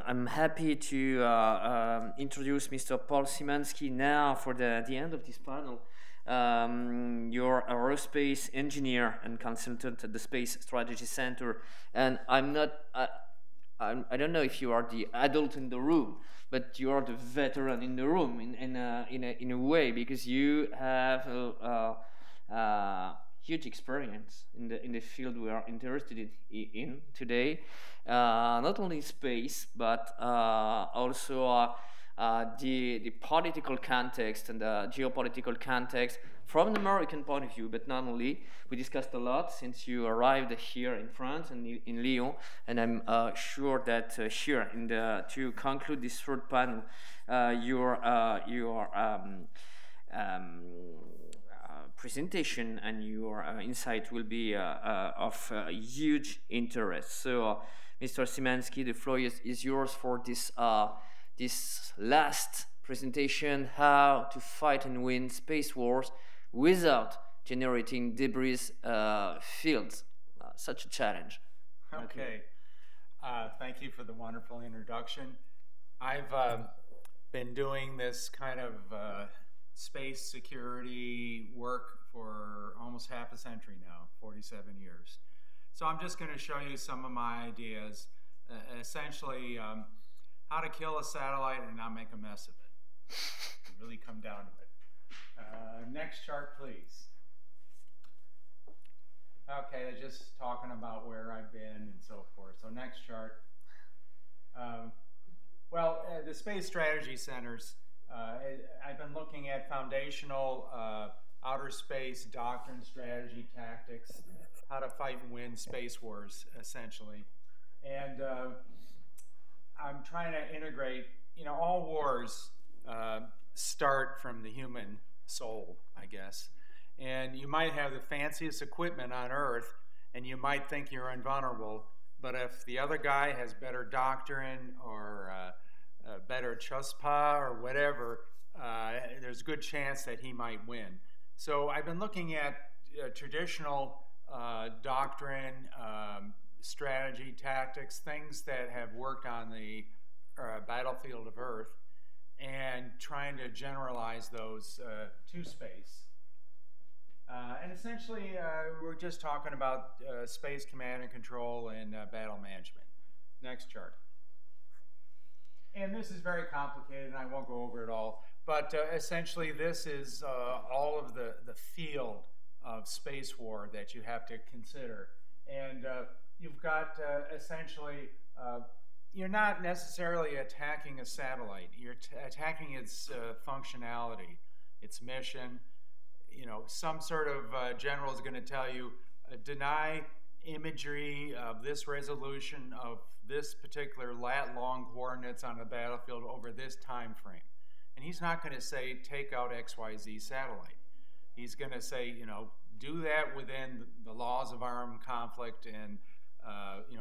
I'm happy to introduce Mr. Paul Szymanski now for the end of this panel. You're aerospace engineer and consultant at the Space Strategy Center, and I don't know if you are the adult in the room, but you are the veteran in the room in a way, because you have huge experience in the field we are interested in today, not only space but also the political context and the geopolitical context from the American point of view, but not only. We discussed a lot since you arrived here in France and in Lyon, and I'm sure that here to conclude this third panel, your presentation and your insight will be of huge interest. So, Mr. Szymanski, the floor is yours for this last presentation: how to fight and win space wars without generating debris fields. Such a challenge. Okay. Thank you for the wonderful introduction. I've been doing this kind of space security work for almost half a century now, 47 years. So I'm just going to show you some of my ideas, essentially how to kill a satellite and not make a mess of it. Really come down to it. Next chart, please. Okay, just talking about where I've been and so forth. So next chart. The Space Strategy Centers, I've been looking at foundational outer space doctrine, strategy, tactics, how to fight and win space wars, essentially. And I'm trying to integrate, all wars start from the human soul, I guess. And you might have the fanciest equipment on Earth, and you might think you're invulnerable, but if the other guy has better doctrine or better chuspa or whatever, there's a good chance that he might win. So I've been looking at traditional doctrine, strategy, tactics, things that have worked on the battlefield of Earth, and trying to generalize those to space. And essentially, we're just talking about space command and control and battle management. Next chart. And this is very complicated, and I won't go over it all. But essentially, this is all of the field of space war that you have to consider. And you've got essentially, you're not necessarily attacking a satellite. You're attacking its functionality, its mission. Some sort of general is going to tell you, deny imagery of this resolution of this particular lat-long coordinates on the battlefield over this time frame. And he's not going to say, take out XYZ satellite. He's going to say, do that within the laws of armed conflict and,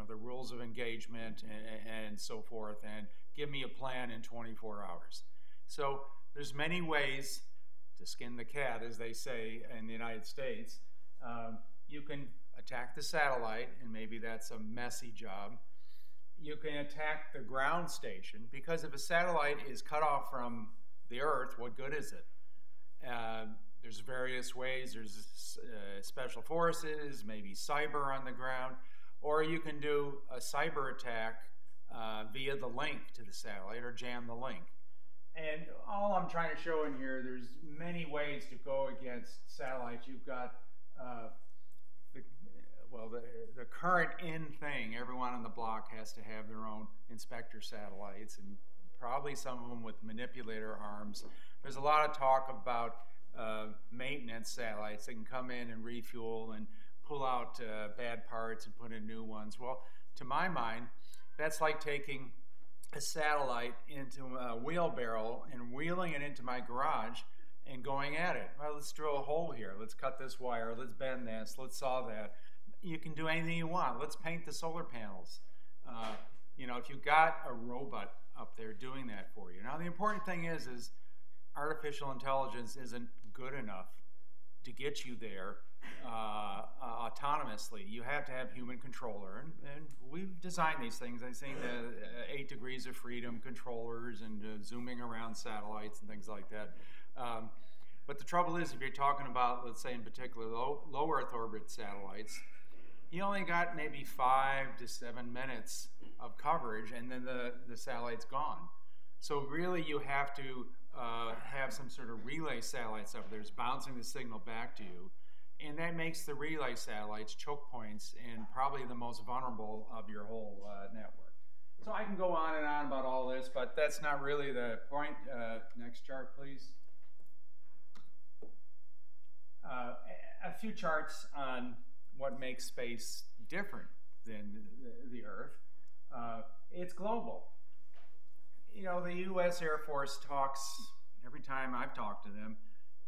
the rules of engagement and so forth, and give me a plan in 24 hours. So there's many ways to skin the cat, as they say in the United States. You can attack the satellite, and maybe that's a messy job. You can attack the ground station, because if a satellite is cut off from the Earth, what good is it? There's various ways. There's special forces, maybe cyber on the ground, or you can do a cyber attack via the link to the satellite, or jam the link. And all I'm trying to show in here, there's many ways to go against satellites. You've got the current in thing. Everyone on the block has to have their own inspector satellites, and probably some of them with manipulator arms. There's a lot of talk about maintenance satellites that can come in and refuel and pull out bad parts and put in new ones. Well, to my mind, that's like taking a satellite into a wheelbarrow and wheeling it into my garage and going at it. Well, let's drill a hole here. Let's cut this wire. Let's bend this. Let's saw that. You can do anything you want. Let's paint the solar panels. If you've got a robot up there doing that for you. Now, the important thing is artificial intelligence isn't good enough to get you there autonomously. You have to have human controller, and we've designed these things. I've seen the 8 degrees of freedom controllers and zooming around satellites and things like that. But the trouble is, if you're talking about, let's say in particular, low Earth orbit satellites, you only got maybe 5 to 7 minutes of coverage, and then the satellite's gone. So really, you have to have some sort of relay satellites up there, bouncing the signal back to you. And that makes the relay satellites choke points and probably the most vulnerable of your whole network. So I can go on and on about all this, but that's not really the point. Next chart, please. A few charts on what makes space different than the Earth. It's global. You know, the U.S. Air Force talks, every time I've talked to them,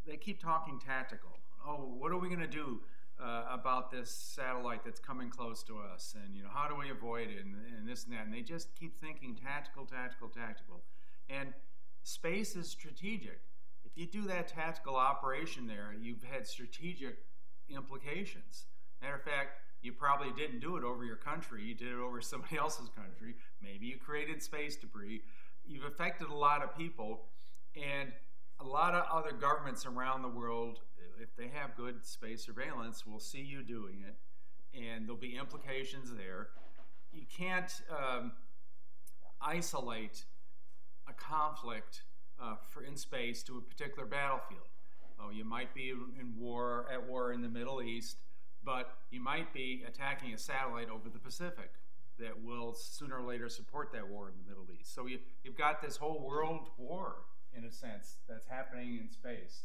they keep talking tactical. Oh, what are we going to do about this satellite that's coming close to us? And, you know, how do we avoid it? And this and that. And they just keep thinking tactical, tactical, tactical. And space is strategic. If you do that tactical operation there, you've had strategic implications. Matter of fact, you probably didn't do it over your country. You did it over somebody else's country. Maybe you created space debris. You've affected a lot of people. And a lot of other governments around the world, if they have good space surveillance, will see you doing it, and there'll be implications there. You can't isolate a conflict in space to a particular battlefield. Oh, you might be at war in the Middle East, but you might be attacking a satellite over the Pacific that will sooner or later support that war in the Middle East. So you've got this whole world war, in a sense, that's happening in space.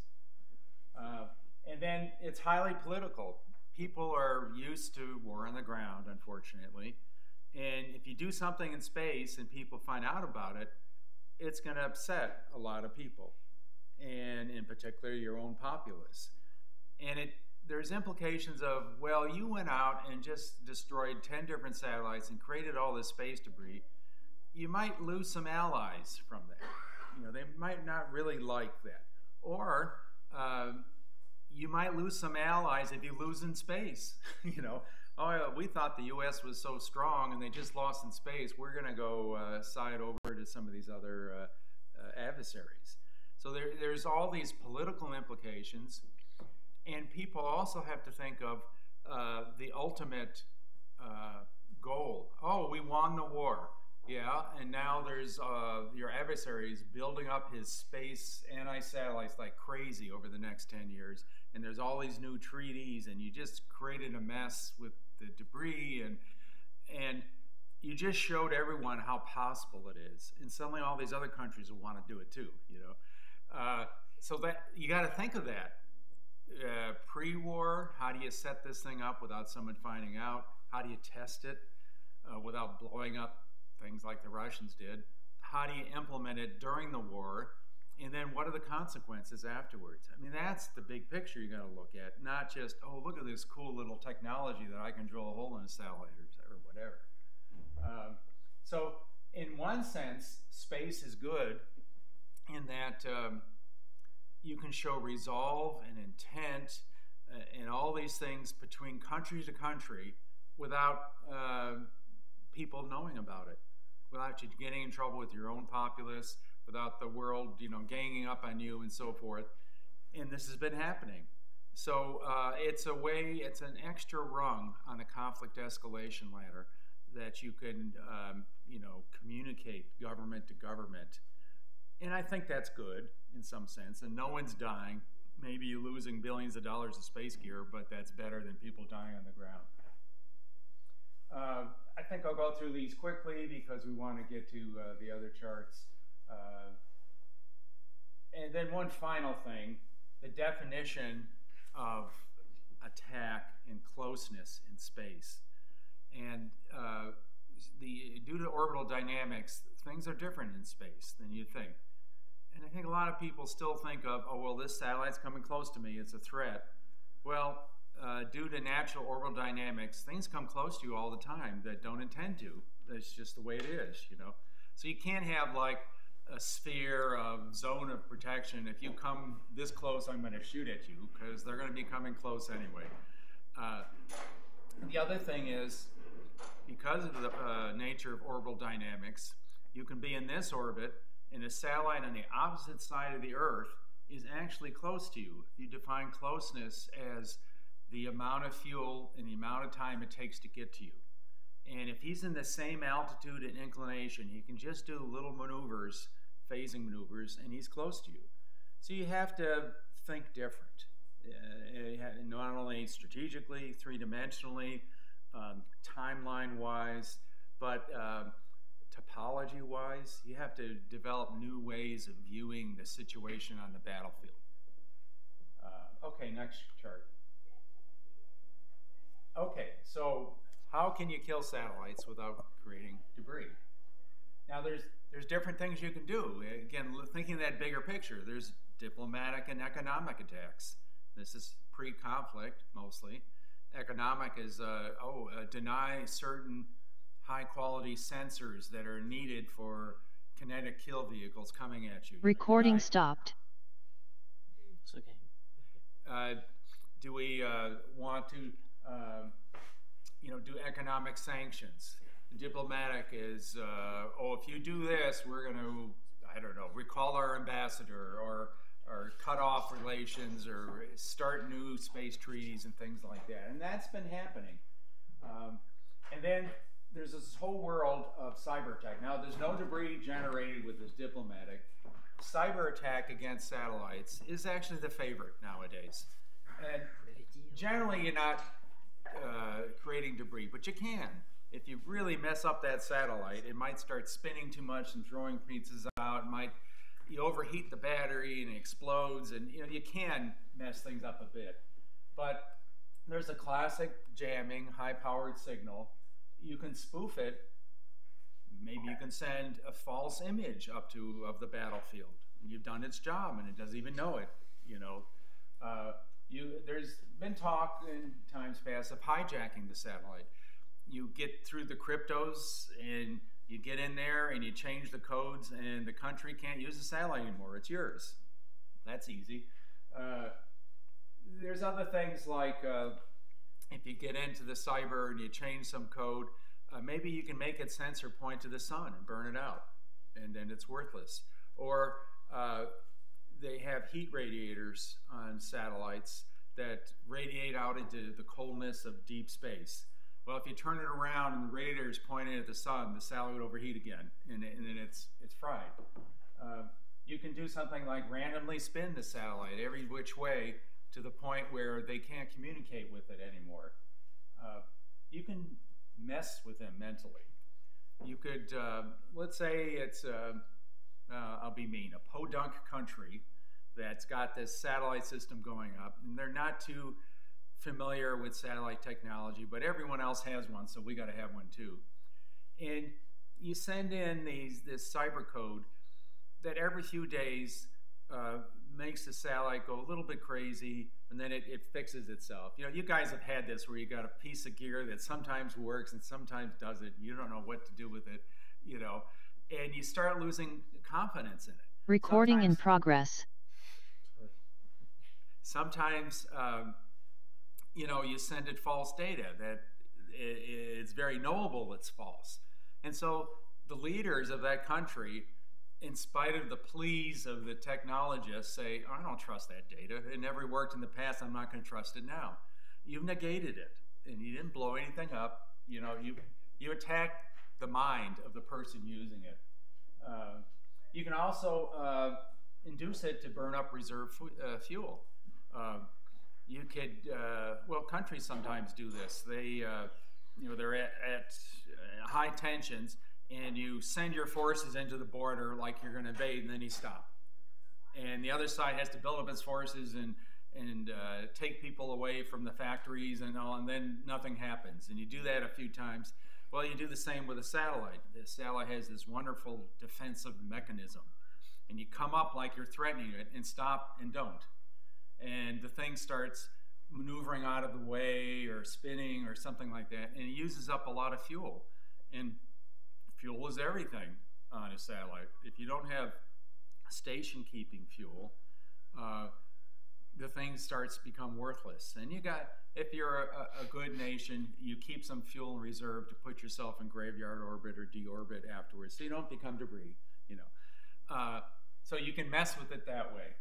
And then it's highly political. People are used to war on the ground, unfortunately. And if you do something in space and people find out about it, it's going to upset a lot of people, and in particular your own populace. And there's implications of, well, you went out and just destroyed 10 different satellites and created all this space debris. You might lose some allies from that. You know, they might not really like that. Or you might lose some allies if you lose in space. You know, oh, we thought the U.S. was so strong and they just lost in space. We're going to go side over to some of these other adversaries. So there's all these political implications. And people also have to think of the ultimate goal. Oh, we won the war. Yeah, and now there's your adversaries building up his space anti-satellites like crazy over the next 10 years. And there's all these new treaties, and you just created a mess with the debris, and you just showed everyone how possible it is. And suddenly all these other countries will want to do it too, you know. So that you got to think of that. Pre-war, how do you set this thing up without someone finding out? How do you test it without blowing up things like the Russians did? How do you implement it during the war? And then what are the consequences afterwards? I mean, that's the big picture you got to look at, not just, oh, look at this cool little technology that I can drill a hole in a satellite or whatever. So in one sense, space is good in that you can show resolve and intent and all these things between country to country without people knowing about it, without you getting in trouble with your own populace, without the world, you know, ganging up on you and so forth. And this has been happening. So it's an extra rung on the conflict escalation ladder that you can, you know, communicate government to government. And I think that's good in some sense. And no one's dying. Maybe you're losing billions of dollars of space gear, but that's better than people dying on the ground. I think I'll go through these quickly because we want to get to the other charts. And then one final thing, the definition of attack and closeness in space. And due to orbital dynamics, things are different in space than you think. And I think a lot of people still think of, oh, well, this satellite's coming close to me, it's a threat. Well, due to natural orbital dynamics, things come close to you all the time that don't intend to. That's just the way it is, you know. So you can't have like a sphere of zone of protection. If you come this close, I'm going to shoot at you, because they're going to be coming close anyway. The other thing is, because of the nature of orbital dynamics, you can be in this orbit, and a satellite on the opposite side of the Earth is actually close to you. You define closeness as the amount of fuel and the amount of time it takes to get to you. And if he's in the same altitude and inclination, he can just do little maneuvers, phasing maneuvers, and he's close to you. So you have to think different, not only strategically, three-dimensionally, timeline-wise, but topology-wise. You have to develop new ways of viewing the situation on the battlefield. Okay, next chart. Okay, so how can you kill satellites without creating debris? Now, there's different things you can do. Again, thinking that bigger picture, there's diplomatic and economic attacks. This is pre-conflict, mostly. Economic is, deny certain high-quality sensors that are needed for kinetic kill vehicles coming at you. Recording stopped. It's okay. Do we want to, do economic sanctions? Diplomatic is, if you do this, we're going to, recall our ambassador, or cut off relations, or start new space treaties and things like that. And that's been happening. And then there's this whole world of cyber attack. Now, there's no debris generated with this diplomatic. Cyber attack against satellites is actually the favorite nowadays. And generally, you're not creating debris, but you can. If you really mess up that satellite, it might start spinning too much and throwing pieces out. You overheat the battery and it explodes, and you can mess things up a bit. But there's a classic jamming, high-powered signal. You can spoof it. Maybe you can send a false image up of the battlefield. You've done its job, and it doesn't even know it. There's been talk in times past of hijacking the satellite. You get through the cryptos, and you get in there, and you change the codes, and the country can't use the satellite anymore. It's yours. That's easy. There's other things like if you get into the cyber and you change some code, maybe you can make its sensor point to the sun and burn it out, and then it's worthless. Or they have heat radiators on satellites that radiate out into the coldness of deep space. Well, if you turn it around and the radiator is pointing at the sun, the satellite would overheat again, and then it's fried. You can do something like randomly spin the satellite every which way to the point where they can't communicate with it anymore. You can mess with them mentally. You could, let's say it's, I'll be mean, a podunk country that's got this satellite system going up, and they're not too familiar with satellite technology, but everyone else has one, so we got to have one too. And you send in this cyber code that every few days makes the satellite go a little bit crazy, and then it fixes itself. You guys have had this where you got a piece of gear that sometimes works and sometimes doesn't. You don't know what to do with it, and you start losing confidence in it. Recording in progress. Sometimes, you send it false data that it's very knowable it's false. And so the leaders of that country, in spite of the pleas of the technologists, say, I don't trust that data. It never worked in the past. I'm not going to trust it now. You've negated it, and you didn't blow anything up. You attacked the mind of the person using it. You can also induce it to burn up reserve fuel. You could, countries sometimes do this. They're at high tensions, and you send your forces into the border like you're going to invade, and then you stop. And the other side has to build up its forces and take people away from the factories and all, and then nothing happens. And you do that a few times. Well, you do the same with a satellite. The satellite has this wonderful defensive mechanism. And you come up like you're threatening it and stop and don't. And the thing starts maneuvering out of the way or spinning or something like that, and it uses up a lot of fuel. And fuel is everything. on a satellite. If you don't have station-keeping fuel, the thing starts to become worthless. And if you're a good nation, you keep some fuel in reserve to put yourself in graveyard orbit or deorbit afterwards, so you don't become debris, so you can mess with it that way.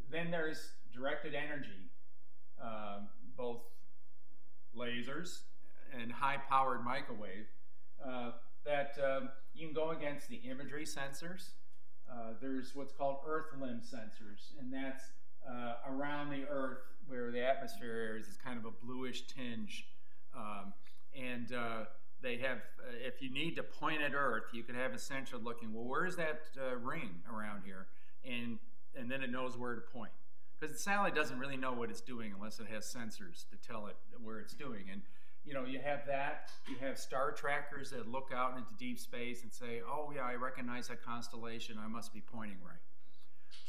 Then there's directed energy, both lasers and high-powered microwave that you can go against the imagery sensors. There's what's called Earth limb sensors, and that's around the Earth where the atmosphere is kind of a bluish tinge. They have, if you need to point at Earth, you can have a sensor looking, well, where's that ring around here? And then it knows where to point. Because the satellite doesn't really know what it's doing unless it has sensors to tell it where it's doing. And you have that. You have star trackers that look out into deep space and say, oh yeah, I recognize that constellation, I must be pointing right.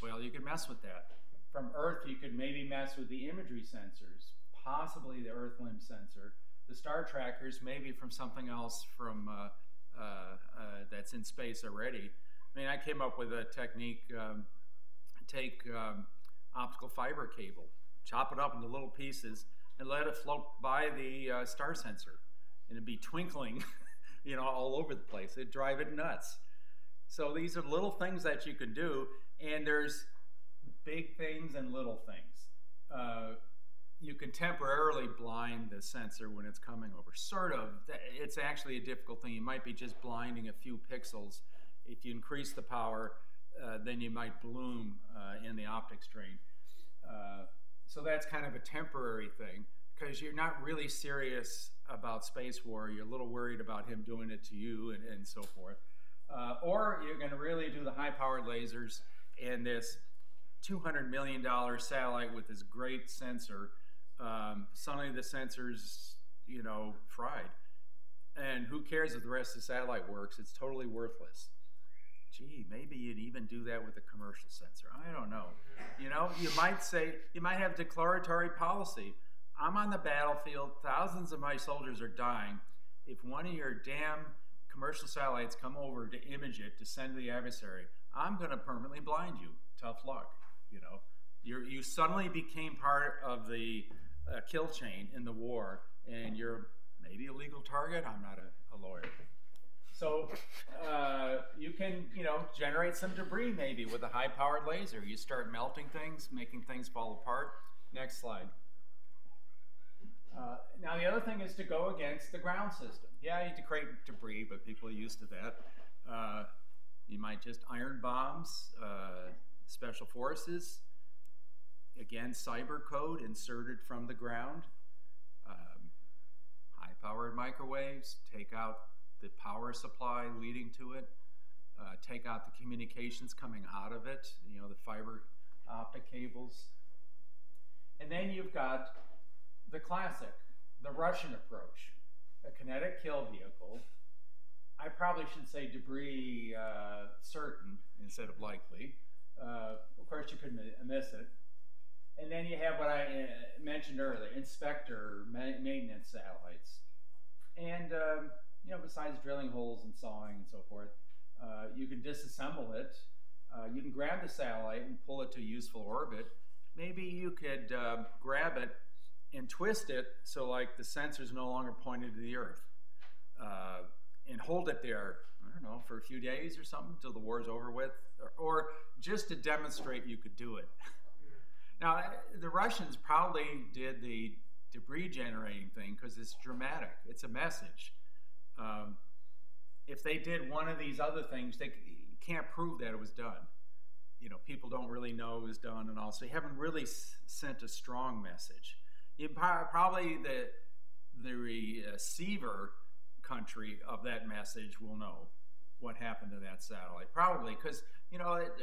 Well, you can mess with that. From Earth, you could maybe mess with the imagery sensors, possibly the Earth limb sensor. The star trackers, maybe from something else from that's in space already. I mean, I came up with a technique, take optical fiber cable, chop it up into little pieces, and let it float by the star sensor. And it'd be twinkling, all over the place. It'd drive it nuts. So these are little things that you can do, and there's big things and little things. You can temporarily blind the sensor when it's coming over. Sort of. It's actually a difficult thing. You might be just blinding a few pixels. If you increase the power, then you might bloom in the optic strain. So that's kind of a temporary thing, because you're not really serious about space war. You're a little worried about him doing it to you and so forth. Or you're going to really do the high-powered lasers and this $200 million satellite with this great sensor. Suddenly the sensor's, fried. And who cares if the rest of the satellite works? It's totally worthless. Gee, maybe you'd even do that with a commercial sensor. I don't know. You might have declaratory policy. I'm on the battlefield, thousands of my soldiers are dying. If one of your damn commercial satellites come over to image it, to send to the adversary, I'm going to permanently blind you. Tough luck. You suddenly became part of the kill chain in the war, and you're maybe a legal target. I'm not a lawyer. So you can, generate some debris maybe with a high-powered laser. You start melting things, making things fall apart. Next slide. Now the other thing is to go against the ground system. Yeah, you create debris, but people are used to that. You might just iron bombs, special forces. Again, cyber code inserted from the ground. High-powered microwaves, take out the power supply leading to it, take out the communications coming out of it, the fiber optic cables. And then you've got the classic, the Russian approach, a kinetic kill vehicle. I probably should say debris certain instead of likely. Of course, you could miss it. And then you have what I mentioned earlier, inspector maintenance satellites. And besides drilling holes and sawing and so forth, you can disassemble it. You can grab the satellite and pull it to a useful orbit. Maybe you could grab it and twist it so like the sensor's no longer pointed to the Earth, and hold it there, I don't know, for a few days or something until the war's over with, or just to demonstrate you could do it. Now, the Russians probably did the debris generating thing because it's dramatic. It's a message. If they did one of these other things, they can't prove that it was done. People don't really know it was done and all, so you haven't really sent a strong message. Probably the receiver country of that message will know what happened to that satellite. Probably because,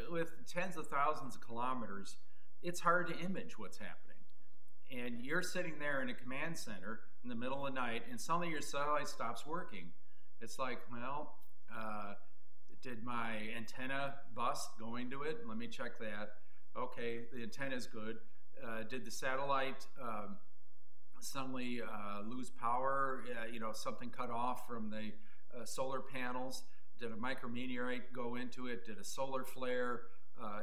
with tens of thousands of kilometers, it's hard to image what's happening. And you're sitting there in a command center in the middle of the night, and suddenly your satellite stops working. It's like, well, did my antenna bust going to it? Let me check that. Okay, the antenna's good. Did the satellite suddenly lose power? Something cut off from the solar panels? Did a micrometeorite go into it? Did a solar flare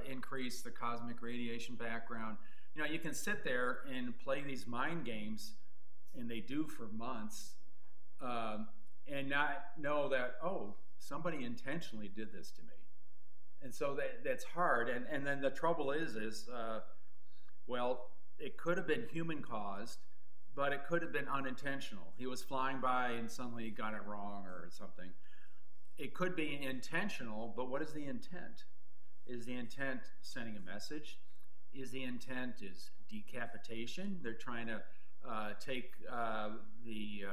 increase the cosmic radiation background? You know, you can sit there and play these mind games, and they do for months, and not know that, oh, somebody intentionally did this to me. And so that's hard. And then the trouble is well, it could have been human caused, but it could have been unintentional. He was flying by and suddenly he got it wrong or something. It could be intentional, but what is the intent? Is the intent sending a message? Is the intent decapitation? They're trying to take the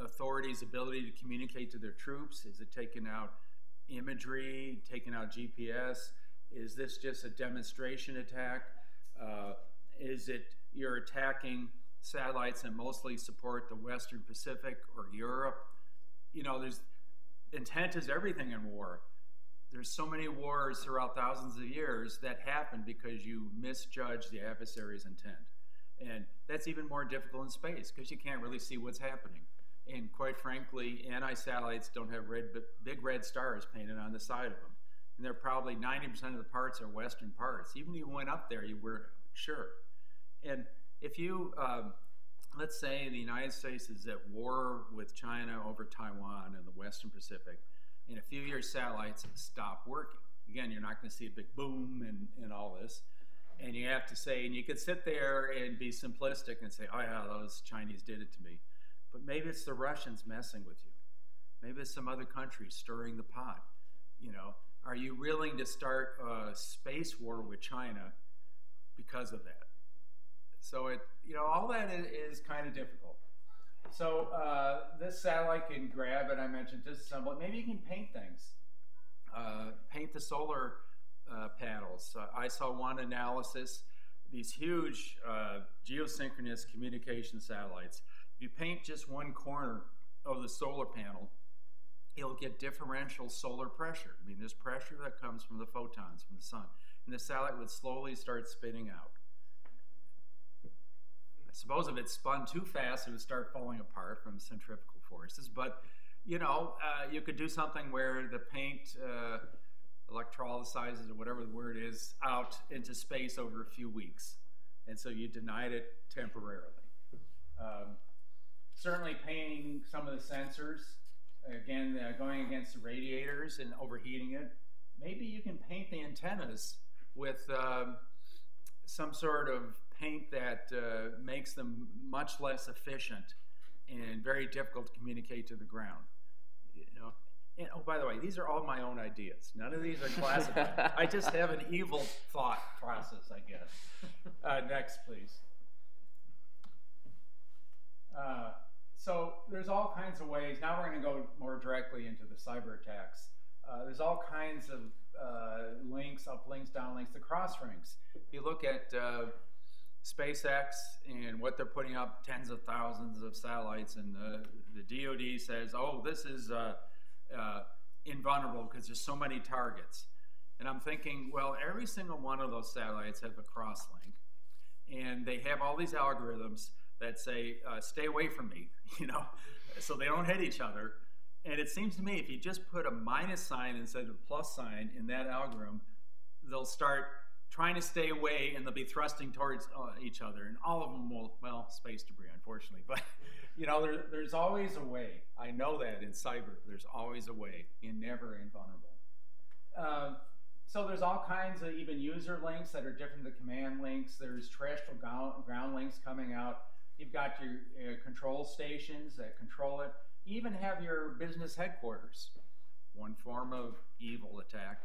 authorities' ability to communicate to their troops. Is it taking out imagery, taking out GPS? Is this just a demonstration attack? Is it you're attacking satellites that mostly support the Western Pacific or Europe? You know, intent is everything in war. There's so many wars throughout thousands of years that happen because you misjudge the adversary's intent. And that's even more difficult in space because you can't really see what's happening. And quite frankly, anti-satellites don't have big red stars painted on the side of them. And they're probably 90% of the parts are Western parts. Even if you went up there, you were sure. And if you, let's say the United States is at war with China over Taiwan and the Western Pacific, in a few years satellites stop working. Again, you're not going to see a big boom and all this. And you have to say, and you could sit there and be simplistic and say, oh yeah, those Chinese did it to me. But maybe it's the Russians messing with you. Maybe it's some other country stirring the pot. You know, are you willing to start a space war with China because of that? So all that is kind of difficult. So this satellite can grab it. I mentioned disassemble it. Maybe you can paint things. Paint the solar panels. I saw one analysis. These huge geosynchronous communication satellites. If you paint just one corner of the solar panel, it'll get differential solar pressure. I mean, there's pressure that comes from the photons from the sun. And the satellite would slowly start spinning out. I suppose if it spun too fast, it would start falling apart from centrifugal forces. But, you know, you could do something where the paint electrolyzes, or whatever the word is, out into space over a few weeks. And so you denied it temporarily. Certainly painting some of the sensors, again, going against the radiators and overheating it. Maybe you can paint the antennas with some sort of paint that makes them much less efficient and very difficult to communicate to the ground. You know? And, oh, by the way, these are all my own ideas. None of these are classified. I just have an evil thought process, I guess. Next, please. So there's all kinds of ways. Now we're going to go more directly into the cyber attacks. There's all kinds of links, uplinks, downlinks, the cross-links. You look at SpaceX and what they're putting up, tens of thousands of satellites, and the DoD says, oh, this is invulnerable because there's so many targets. And I'm thinking, well, every single one of those satellites have a cross-link, and they have all these algorithms that say, stay away from me, you know, so they don't hit each other. And it seems to me if you just put a minus sign instead of a plus sign in that algorithm, they'll start trying to stay away and they'll be thrusting towards each other. And all of them will, well, space debris, unfortunately. But, you know, there's always a way. I know that in cyber, there's always a way. You're never invulnerable. So there's all kinds of even user links that are different than the command links. There's terrestrial ground links coming out. You've got your control stations that control it. You even have your business headquarters. One form of evil attack.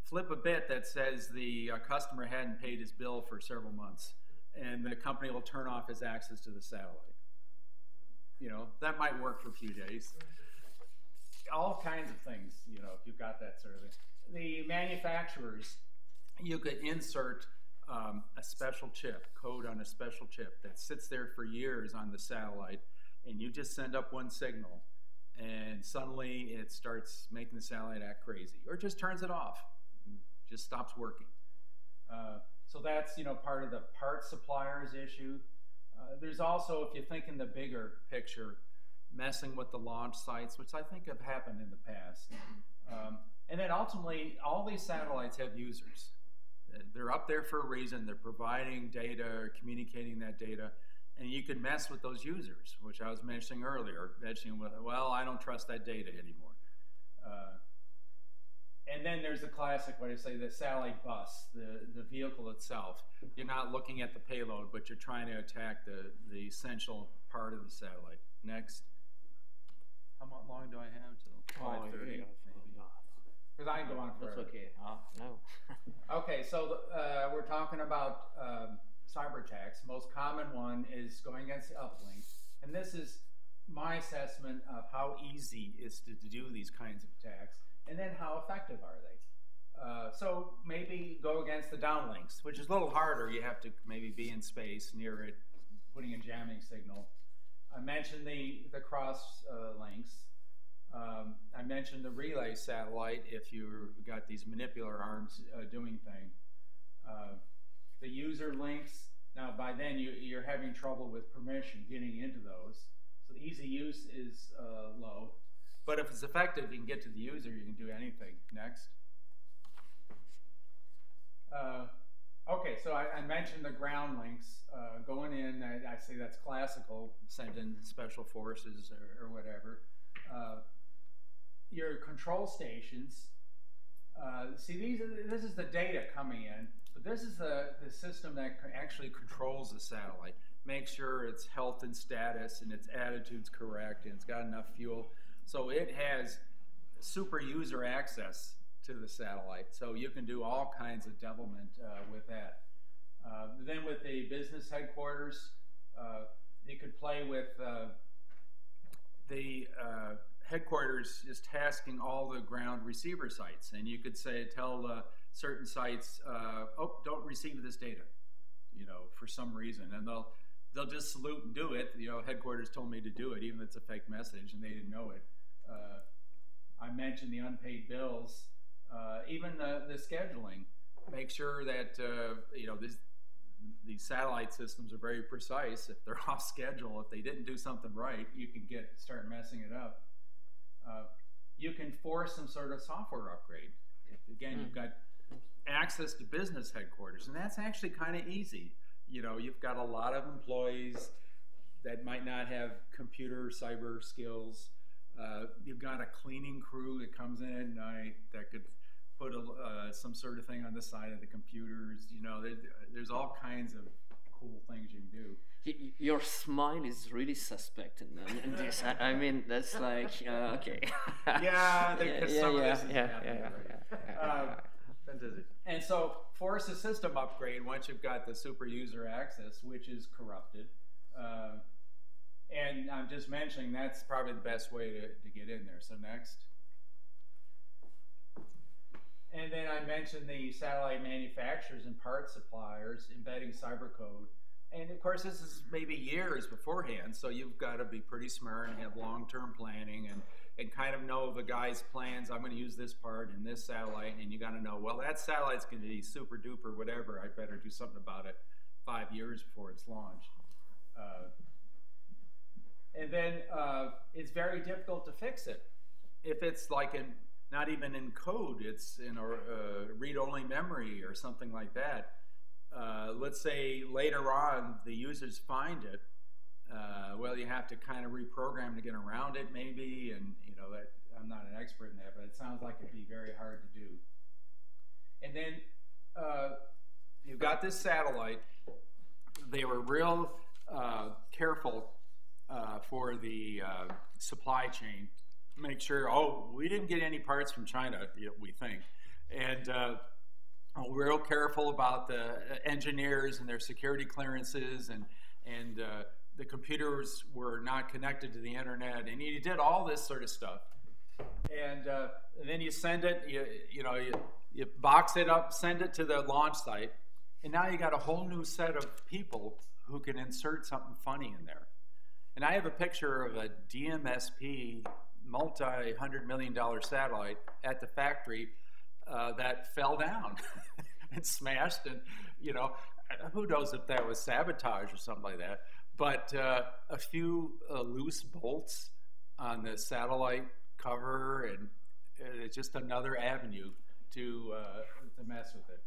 Flip a bit that says the customer hadn't paid his bill for several months, and the company will turn off his access to the satellite. You know, that might work for a few days. All kinds of things, you know, if you've got that sort of thing. The manufacturers, you could insert a special chip, code on a special chip that sits there for years on the satellite, and you just send up one signal, and suddenly it starts making the satellite act crazy, or just turns it off, just stops working. So that's, you know, part of the parts suppliers issue. There's also, if you think in the bigger picture, messing with the launch sites, which I think have happened in the past. And then ultimately, all these satellites have users. They're up there for a reason. They're providing data, or communicating that data, and you can mess with those users, which I was mentioning earlier. Well, I don't trust that data anymore. And then there's the classic, what I say, the satellite bus, the vehicle itself. You're not looking at the payload, but you're trying to attack the essential part of the satellite. Next. How long do I have till 5:30? Because I can go on forever. That's okay. No. Okay, so we're talking about cyber attacks. Most common one is going against the uplink. And this is my assessment of how easy it is to do these kinds of attacks. And then how effective are they? So maybe go against the downlinks, which is a little harder. You have to maybe be in space near it, putting a jamming signal. I mentioned the cross links. I mentioned the relay satellite if you've got these manipular arms doing things. The user links, now by then you're having trouble with permission getting into those. So easy use is low. But if it's effective, you can get to the user, you can do anything. Next. Okay, so I mentioned the ground links. Going in, I say that's classical, send in special forces or whatever. Your control stations, see this is the data coming in, but this is the system that actually controls the satellite. Make sure its health and status and its attitude's correct and it's got enough fuel. So it has super user access to the satellite. So you can do all kinds of devilment with that. Then with the business headquarters, you could play with the headquarters is tasking all the ground receiver sites. And you could tell certain sites, oh, don't receive this data, for some reason. And they'll just salute and do it. Headquarters told me to do it, even if it's a fake message and they didn't know it. I mentioned the unpaid bills, even the scheduling. Make sure that these satellite systems are very precise. If they're off schedule, if they didn't do something right, you can start messing it up. You can force some sort of software upgrade. Again, you've got access to business headquarters, and that's actually kind of easy. You've got a lot of employees that might not have computer cyber skills. You've got a cleaning crew that comes in at night that could put some sort of thing on the side of the computers. There's all kinds of cool things you can do. Your smile is really suspect in this. I mean, that's like okay. Yeah, some of this is Fantastic. And so force a system upgrade once you've got the super user access, which is corrupted. And I'm just mentioning that's probably the best way to get in there. So next. And then I mentioned the satellite manufacturers and part suppliers embedding cyber code. And of course, this is maybe years beforehand, so you've got to be pretty smart and have long-term planning and kind of know the guy's plans. I'm going to use this part in this satellite, and you got to know, well, that satellite's going to be super duper whatever. I better do something about it 5 years before it's launched. And then it's very difficult to fix it. If it's like not even in code, it's in a read-only memory or something like that. Let's say later on the users find it. Well, you have to kind of reprogram to get around it, maybe, and that I'm not an expert in that, but it sounds like it'd be very hard to do. And then you've got this satellite. They were real careful for the supply chain. Make sure, we didn't get any parts from China, we think, and real careful about the engineers and their security clearances, and the computers were not connected to the internet, and you did all this sort of stuff. And then you send it, you box it up, send it to the launch site, and now you got a whole new set of people who can insert something funny in there. And I have a picture of a DMSP multi-$100 million satellite at the factory that fell down and smashed, and who knows if that was sabotage or something like that, but a few loose bolts on the satellite cover, and it's just another avenue to mess with it.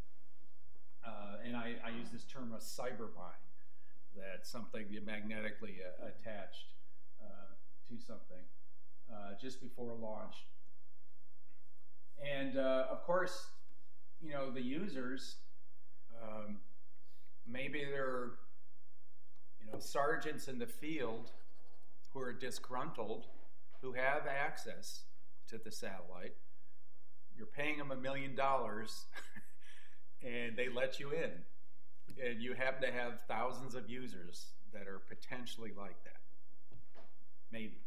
And I use this term of cyberbind. That's something you magnetically attached to something just before launch. And of course, you know, the users, maybe they're, you know, sergeants in the field who are disgruntled, who have access to the satellite. You're paying them $1 million and they let you in. And you happen to have thousands of users that are potentially like that. Maybe.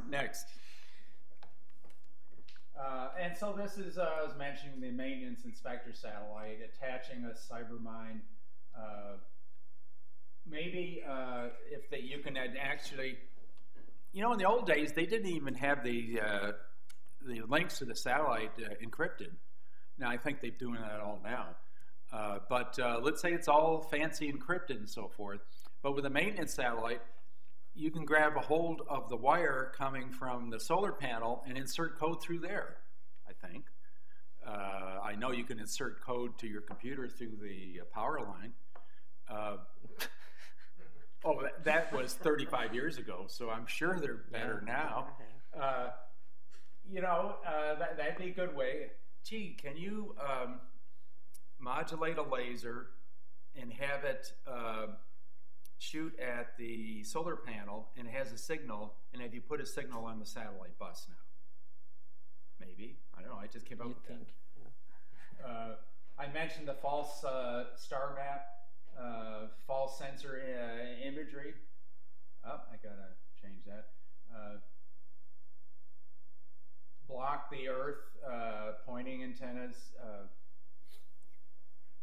Next. And so this is, I was mentioning the maintenance inspector satellite, attaching a cybermine. Maybe if you can actually, you know, in the old days, they didn't even have the links to the satellite encrypted. Now, I think they're doing that all now. But let's say it's all fancy encrypted and so forth. But with a maintenance satellite, you can grab a hold of the wire coming from the solar panel and insert code through there, I think. I know you can insert code to your computer through the power line. That was 35 years ago, so I'm sure they're better now. You know, that'd be a good way. Gee, can you modulate a laser and have it shoot at the solar panel, and it has a signal, and have you put a signal on the satellite bus now? Maybe. I don't know. I just came up with that. Yeah. I mentioned the false star map, false sensor imagery. Oh, I gotta change that. Block the Earth pointing antennas.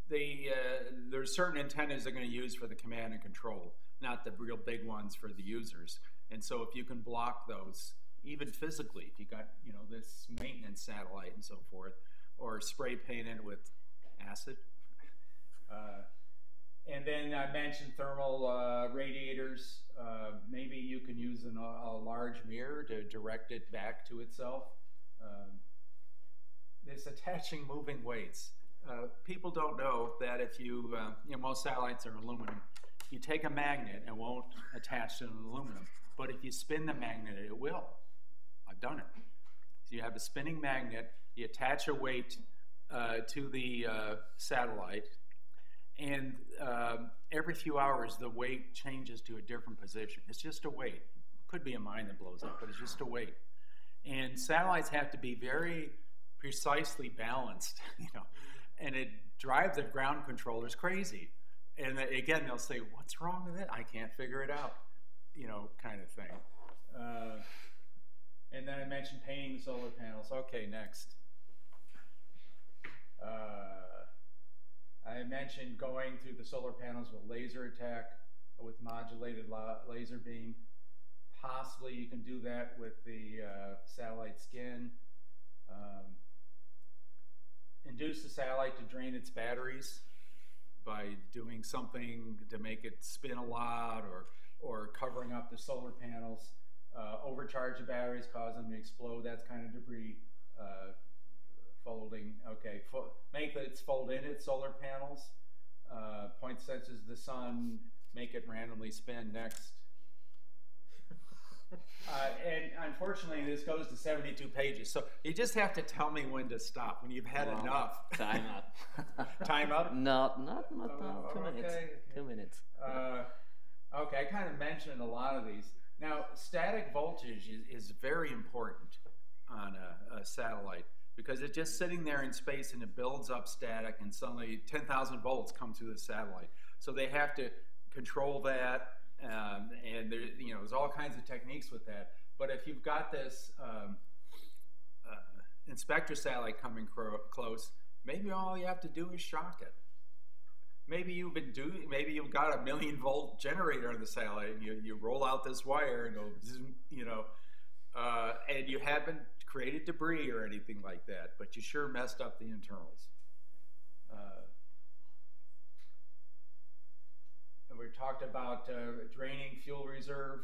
There's certain antennas they're going to use for the command and control, not the real big ones for the users. And so if you can block those, even physically, if you got, you know, this maintenance satellite and so forth, or spray paint it with acid. And then I mentioned thermal radiators. Maybe you can use a large mirror to direct it back to itself. This attaching moving weights. People don't know that if you know, most satellites are aluminum. You take a magnet, it won't attach to an aluminum. But if you spin the magnet, it will. I've done it. So you have a spinning magnet, you attach a weight to the satellite, and every few hours the weight changes to a different position. It's just a weight. It could be a mine that blows up, but it's just a weight. And satellites have to be very precisely balanced, you know, and it drives the ground controllers crazy. And again, they'll say, "What's wrong with it? I can't figure it out," you know, kind of thing. And then I mentioned painting the solar panels. Okay, next. I mentioned going through the solar panels with laser attack, with modulated laser beam. Possibly you can do that with the satellite skin. Induce the satellite to drain its batteries by doing something to make it spin a lot, or covering up the solar panels. Overcharge the batteries, cause them to explode. That's kind of debris. Folding, okay. Make it fold in its solar panels. Point sensors of the sun, make it randomly spin. Next. And unfortunately, this goes to 72 pages. So you just have to tell me when to stop, when you've had enough. Time up. Time up? Not 2 minutes. Okay. 2 minutes. Okay, I kind of mentioned a lot of these. Now, static voltage is very important on a satellite, because it's just sitting there in space and it builds up static, and suddenly 10,000 volts come through the satellite. So they have to control that. And there, you know, there's all kinds of techniques with that. But if you've got this inspector satellite coming close, maybe all you have to do is shock it. Maybe you've got a 1 million volt generator on the satellite, and you roll out this wire and go, zoom, you know, and you haven't created debris or anything like that, but you sure messed up the internals. We talked about draining fuel reserve.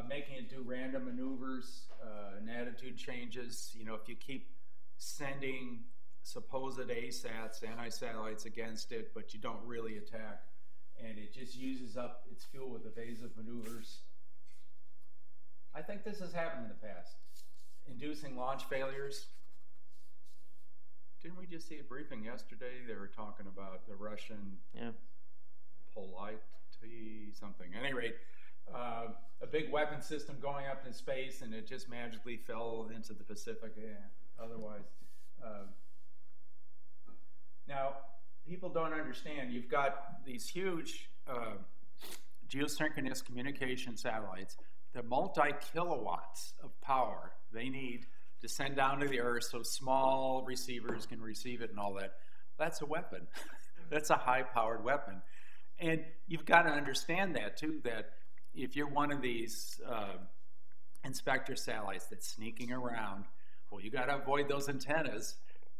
making it do random maneuvers and attitude changes. You know, if you keep sending supposed ASATs, anti-satellites against it, but you don't really attack, and it just uses up its fuel with evasive maneuvers. I think this has happened in the past. Inducing launch failures. Didn't we just see a briefing yesterday? They were talking about the Russian polite something. At any rate, a big weapon system going up in space, and it just magically fell into the Pacific. Otherwise, now people don't understand. You've got these huge geosynchronous communication satellites, the multi-kilowatts of power they need to send down to the Earth so small receivers can receive it and all that. That's a weapon. That's a high-powered weapon. And you've got to understand that, too, that if you're one of these inspector satellites that's sneaking around, well, you got to avoid those antennas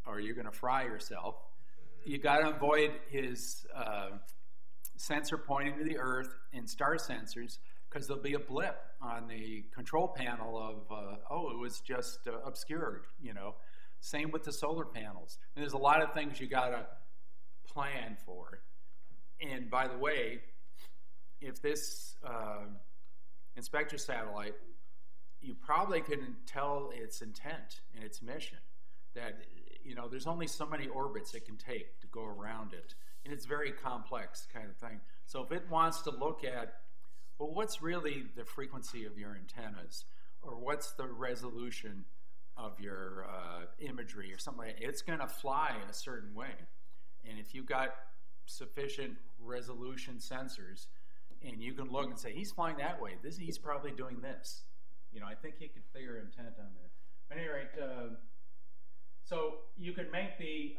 or you're going to fry yourself. You got to avoid his sensor pointing to the Earth and star sensors, because there'll be a blip on the control panel of, oh, it was just obscured, you know. Same with the solar panels. And there's a lot of things you got to plan for. And by the way, if this inspector satellite, you probably can tell its intent and its mission, that, you know, there's only so many orbits it can take to go around it. And it's very complex kind of thing. So if it wants to look at, well, what's really the frequency of your antennas, or what's the resolution of your imagery or something like that, it's going to fly a certain way. And if you've got sufficient resolution sensors, and you can look and say, he's flying that way, he's probably doing this. You know, I think you could figure intent on that. At any rate, so you could make the,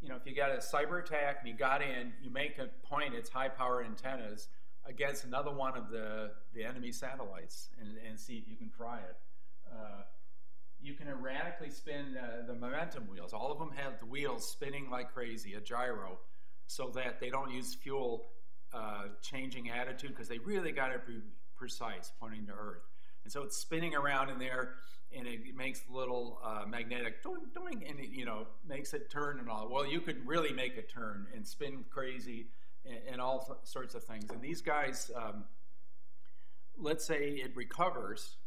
you know, if you got a cyber attack and you got in, you make a point its high power antennas against another one of the enemy satellites, and see if you can fry it. You can erratically spin the momentum wheels. All of them have the wheels spinning like crazy, a gyro, so that they don't use fuel changing attitude, because they really got to be precise, pointing to Earth. And so it's spinning around in there, and it makes little magnetic doing, doing, and it, you know, makes it turn and all. Well, you could really make it turn and spin crazy, and all sorts of things. And these guys, let's say it recovers,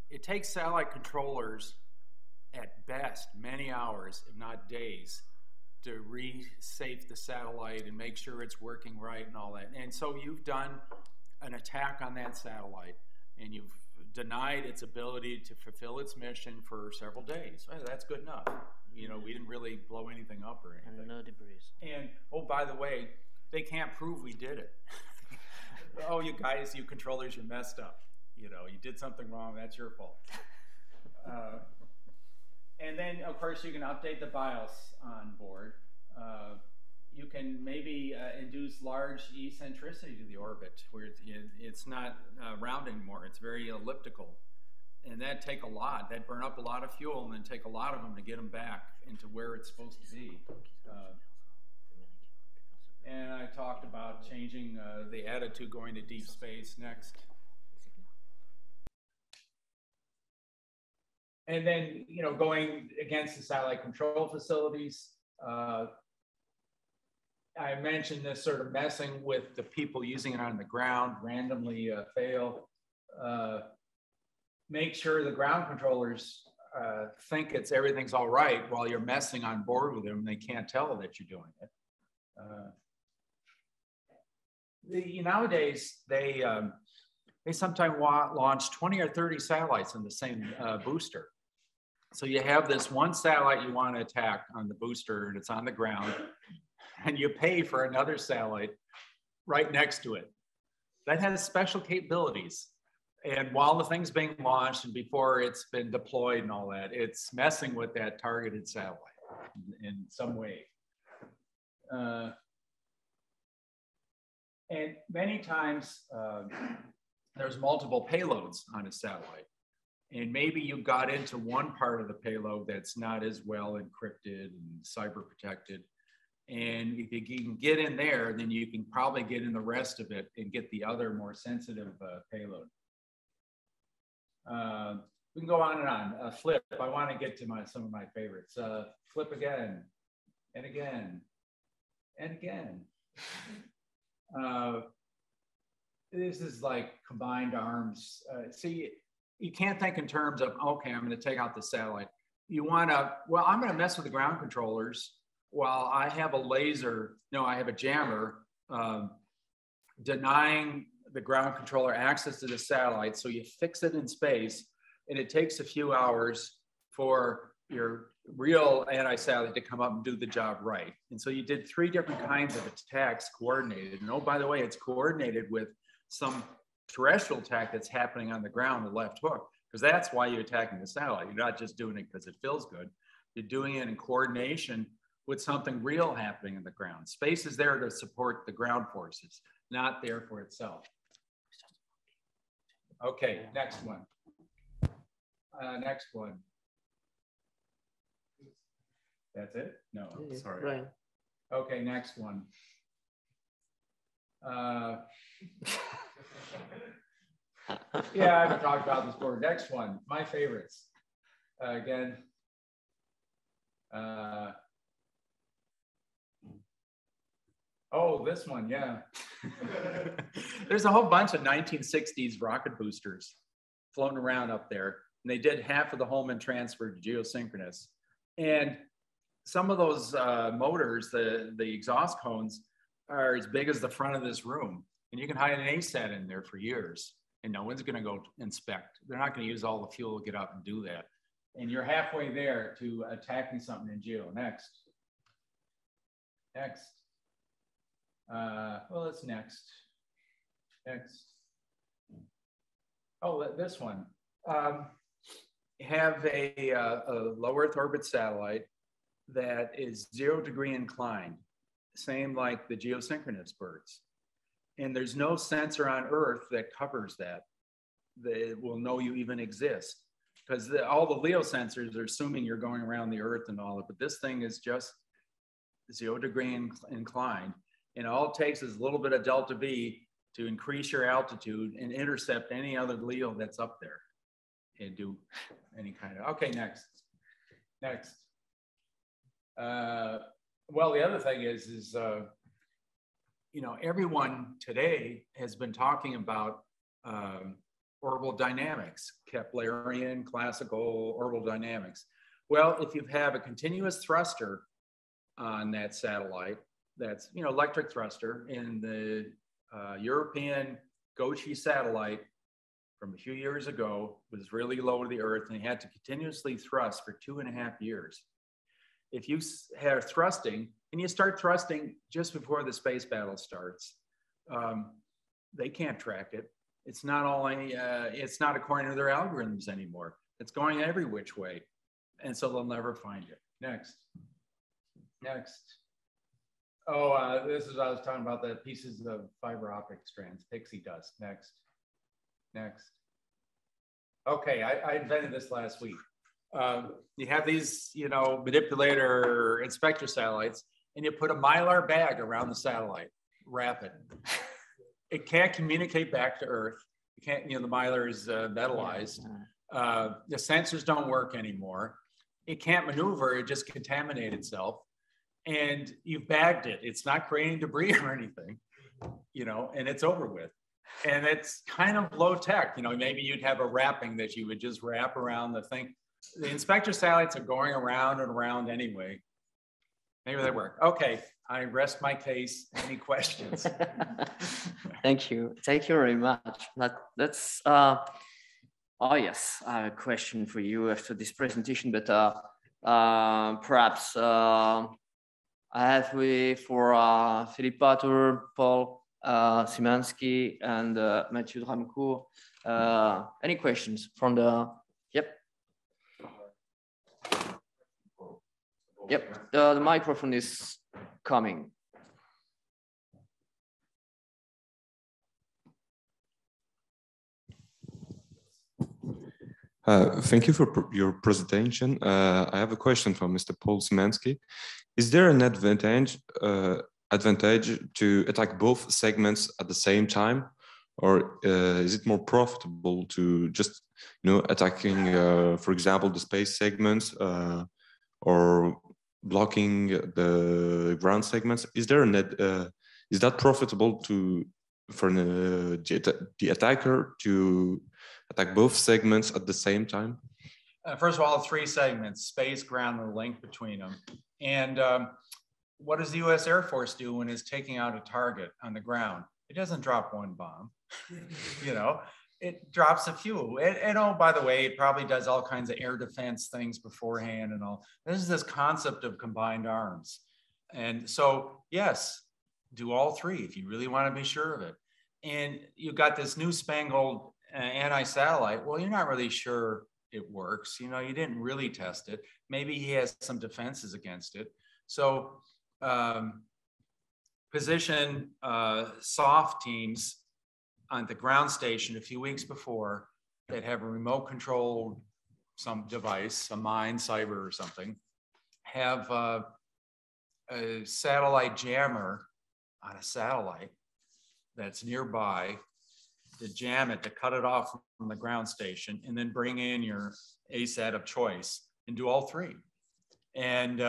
it takes satellite controllers at best many hours, if not days, to resafe the satellite and make sure it's working right and all that. And so you've done an attack on that satellite, and you've denied its ability to fulfill its mission for several days. Well, that's good enough. You know, we didn't really blow anything up or anything. And no debris. And, oh, by the way, they can't prove we did it. Oh, you guys, you controllers, you messed up. You know, you did something wrong, that's your fault. And then, of course, you can update the BIOS on board. You can maybe induce large eccentricity to the orbit, where it's not round anymore, it's very elliptical. And that'd take a lot, that'd burn up a lot of fuel, and then take a lot of them to get them back into where it's supposed to be. And I talked about changing the attitude going to deep space next. And then, you know, going against the satellite control facilities. I mentioned this sort of messing with the people using it on the ground, randomly fail. Make sure the ground controllers think everything's all right while you're messing on board with them, and they can't tell that you're doing it. Nowadays, they sometimes launch 20 or 30 satellites in the same booster. So you have this one satellite you want to attack on the booster, and it's on the ground, and you pay for another satellite right next to it that has special capabilities. And while the thing's being launched and before it's been deployed and all that, it's messing with that targeted satellite in some way. And many times, there's multiple payloads on a satellite. And maybe you got into one part of the payload that's not as well encrypted and cyber protected. And if you can get in there, then you can probably get in the rest of it and get the other more sensitive payload. We can go on and on. Flip, I want to get to some of my favorites. Flip again, and again, and again. This is like combined arms. See, you can't think in terms of, okay, I'm going to take out the satellite. You want to, well, I'm going to mess with the ground controllers while I have a laser, no, I have a jammer denying the ground controller access to the satellite. So you fix it in space, and it takes a few hours for your real anti-satellite to come up and do the job right. And so you did 3 different kinds of attacks coordinated. And oh, by the way, it's coordinated with some terrestrial attack that's happening on the ground, the left hook, because that's why you're attacking the satellite. You're not just doing it because it feels good. You're doing it in coordination with something real happening in the ground. Space is there to support the ground forces, not there for itself. Okay, next one. Next one. That's it? No, sorry. Right. Okay, next one. Yeah, I haven't talked about this before. Next one, my favorites. Again. Oh, this one, yeah. There's a whole bunch of 1960s rocket boosters floating around up there. And they did half of the Holman transfer to geosynchronous. And some of those motors, the exhaust cones, are as big as the front of this room. And you can hide an ASAT in there for years. And no one's going to go inspect. They're not going to use all the fuel to get up and do that. And you're halfway there to attacking something in geo. Next. Next. Well, it's next. Next. Oh, this one. Have a low Earth orbit satellite that is 0-degree inclined, same like the geosynchronous birds. And there's no sensor on Earth that covers that will know you even exist, because all the LEO sensors are assuming you're going around the Earth and all that, but this thing is just 0-degree inclined. And all it takes is a little bit of delta V to increase your altitude and intercept any other LEO that's up there and do any kind of, okay, next. Next. Well, the other thing is you know, everyone today has been talking about orbital dynamics, Keplerian, classical orbital dynamics. Well, if you have a continuous thruster on that satellite, that's, you know, electric thruster, in the European Gochi satellite from a few years ago was really low to the Earth, and he had to continuously thrust for 2.5 years. If you have thrusting, and you start thrusting just before the space battle starts, they can't track it. It's not only, it's not according to their algorithms anymore. It's going every which way. And so they'll never find it. Next. Next. Oh, this is what I was talking about, the pieces of fiber optic strands, pixie dust. Next. Next. Okay, I invented this last week. You have these, you know, manipulator inspector satellites, and you put a mylar bag around the satellite, wrap it. It can't communicate back to Earth. You can't, you know, the mylar is metallized. The sensors don't work anymore. It can't maneuver, it just contaminates itself. And you've bagged it. It's not creating debris or anything, you know, and it's over with. And it's kind of low tech, you know, maybe you'd have a wrapping that you would just wrap around the thing. The inspector satellites are going around and around anyway. Maybe they work. Okay, I rest my case. Any questions? Thank you very much. That's oh yes, I have a question for you after this presentation, but perhaps I have for Philippe Pater, Paul Szymanski, and Mathieu Dramcourt. Any questions from the? Yep. Yep, the microphone is coming. Thank you for your presentation. I have a question for Mr. Paul Szymanski. Is there an advantage to attack both segments at the same time, or is it more profitable to just attacking, for example, the space segments or blocking the ground segments? Is there is that profitable for the attacker to attack both segments at the same time? First of all, 3 segments: space, ground, and the link between them. And what does the U.S. Air Force do when it's taking out a target on the ground? It doesn't drop one bomb, it drops a few. And oh, by the way, it probably does all kinds of air defense things beforehand and all. This is this concept of combined arms. And so, yes, do all 3 if you really want to be sure of it. And you got this new spangled anti-satellite. Well, you're not really sure it works. You didn't really test it. Maybe he has some defenses against it. So position soft teams on the ground station a few weeks before that have a remote controlled some device, a mine, cyber or something, have a satellite jammer on a satellite that's nearby to jam it, to cut it off from the ground station, and then bring in your ASAT of choice and do all 3. And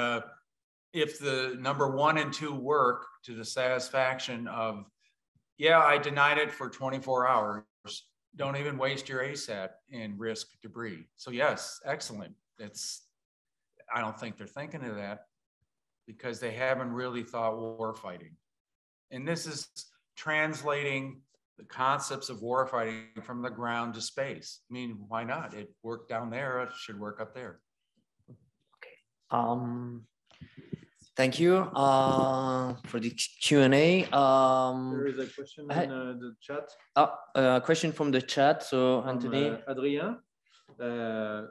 if the number 1 and 2 work to the satisfaction of, yeah, I denied it for 24 hours, don't even waste your ASAT and risk debris. So yes, excellent. I don't think they're thinking of that because they haven't really thought war fighting. And this is translating the concepts of warfighting from the ground to space. I mean, why not? It worked down there, it should work up there. Okay. Thank you for the Q&A. There is a question in the chat. A question from the chat. So, Anthony. Adrien,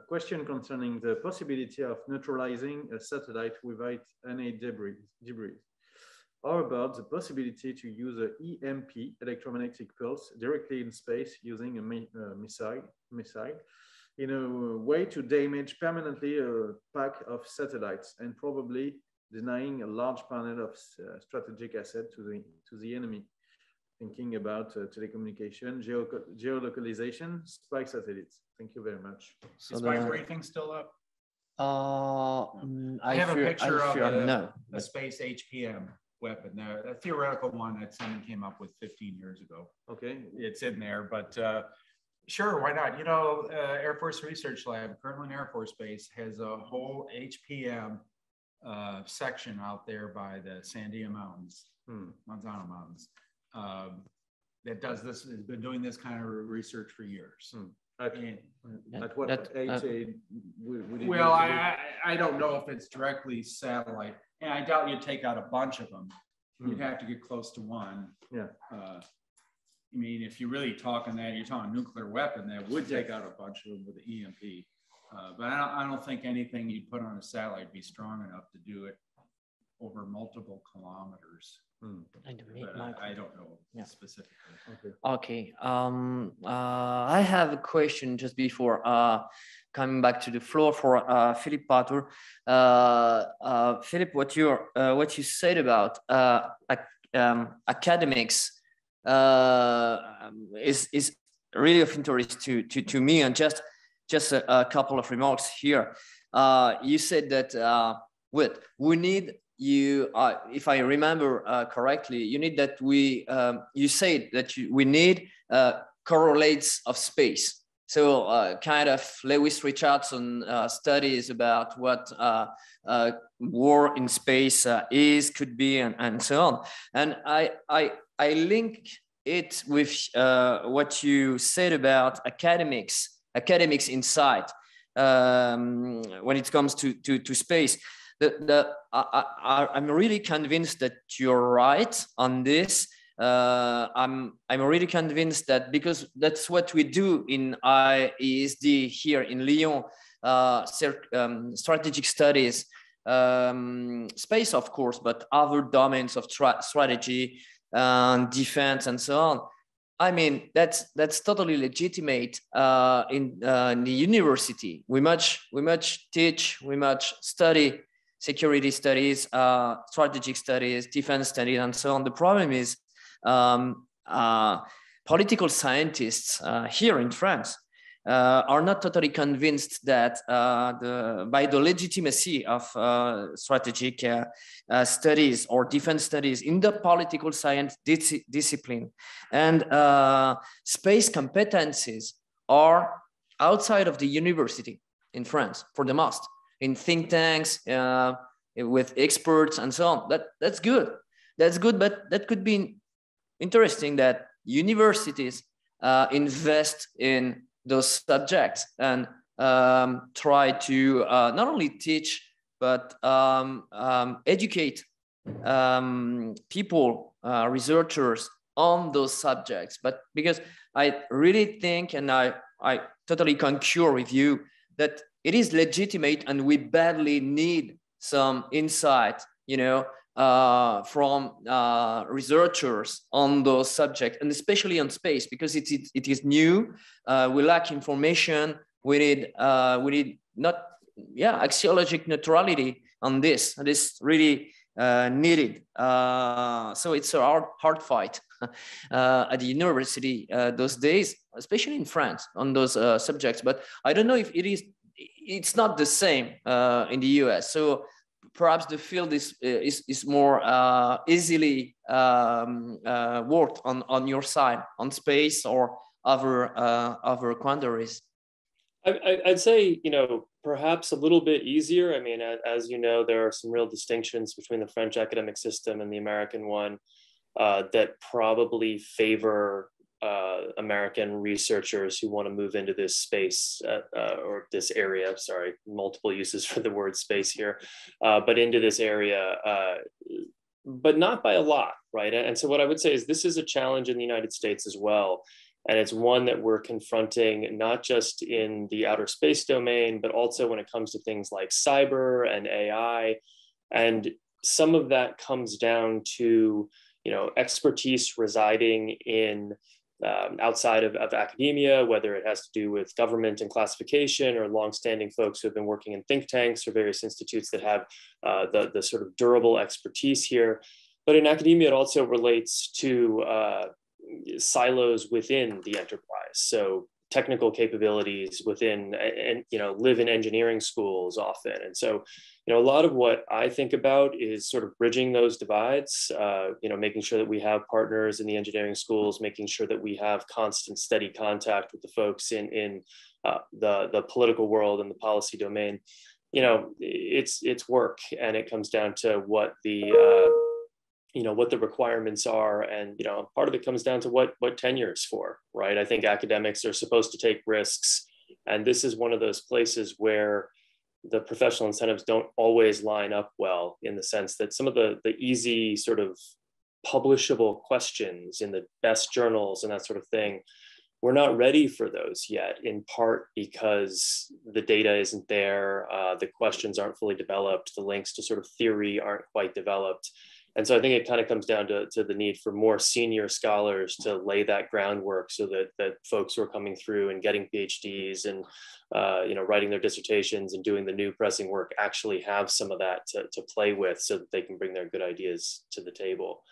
question concerning the possibility of neutralizing a satellite without any debris. How about the possibility to use an EMP, electromagnetic pulse, directly in space using a missile in a way to damage permanently a pack of satellites and probably denying a large panel of strategic asset to the enemy? Thinking about telecommunication, geolocalization, spy satellites. Thank you very much. Is my briefing still up? I have a picture of a space HPM weapon there, a theoretical one that someone came up with 15 years ago. Okay. It's in there, but sure, why not? Air Force Research Lab, Kirtland Air Force Base, has a whole HPM section out there by the Sandia Mountains, Manzano Mountains, that does this, has been doing this kind of research for years. At what age? Well, I don't know if it's directly satellite, and I doubt you'd take out a bunch of them. You'd have to get close to one. Yeah. I mean, if you're really talking that, you're talking nuclear weapon that would take out a bunch of them with the EMP. But I don't think anything you'd put on a satellite would be strong enough to do it over multiple kilometers. I don't know specifically. Okay. I have a question just before coming back to the floor for Philippe Patur. Philippe, what you said about academics is really of interest to me, and just a couple of remarks here. You said that we need you. If I remember correctly, you need that you said that we need correlates of space. So kind of Lewis Richardson studies about what war in space could be, and so on. And I link it with what you said about academics inside when it comes to space. I'm really convinced that you're right on this. I'm really convinced that, because that's what we do in IESD here in Lyon, strategic studies, space of course, but other domains of strategy, defense, and so on. I mean, that's totally legitimate in the university. We much teach, we much study security studies, strategic studies, defense studies, and so on. The problem is political scientists here in France, are not totally convinced that by the legitimacy of strategic studies or defense studies in the political science discipline. And space competencies are outside of the university in France for the most, in think tanks, with experts and so on. That's good. That's good, but that could be interesting that universities invest in those subjects and try to not only teach, but educate people, researchers on those subjects. But because I really think, and I totally concur with you, that it is legitimate and we badly need some insight, you know, from researchers on those subjects, and especially on space, because it is new. We lack information. We need not, axiologic neutrality on this. And it's really needed. So it's a hard fight at the university those days, especially in France, on those subjects. But I don't know if it's not the same in the US. So perhaps the field is more easily worked on your side, on space or other quandaries. I'd say, you know, perhaps a little bit easier. I mean, as you know, there are some real distinctions between the French academic system and the American one that probably favor American researchers who want to move into this space or this area, sorry, multiple uses for the word space here, but into this area, but not by a lot, right? And so what I would say is this is a challenge in the United States as well. And it's one that we're confronting not just in the outer space domain, but also when it comes to things like cyber and AI. And some of that comes down to, you know, expertise residing in outside of academia, whether it has to do with government and classification or longstanding folks who have been working in think tanks or various institutes that have the sort of durable expertise here. But in academia, it also relates to silos within the enterprise. So technical capabilities within, and you know, live in engineering schools often. And so, you know, a lot of what I think about is sort of bridging those divides, you know, making sure that we have partners in the engineering schools, making sure that we have constant, steady contact with the folks in the political world and the policy domain. You know, it's work, and it comes down to what the you know, what the requirements are. And, you know, part of it comes down to what tenure is for, right? I think academics are supposed to take risks. And this is one of those places where the professional incentives don't always line up well, in the sense that some of the easy sort of publishable questions in the best journals and that sort of thing, we're not ready for those yet, in part because the data isn't there, the questions aren't fully developed, the links to sort of theory aren't quite developed. And so I think it kind of comes down to the need for more senior scholars to lay that groundwork, so that folks who are coming through and getting PhDs and you know, writing their dissertations and doing the new pressing work actually have some of that to play with, so that they can bring their good ideas to the table.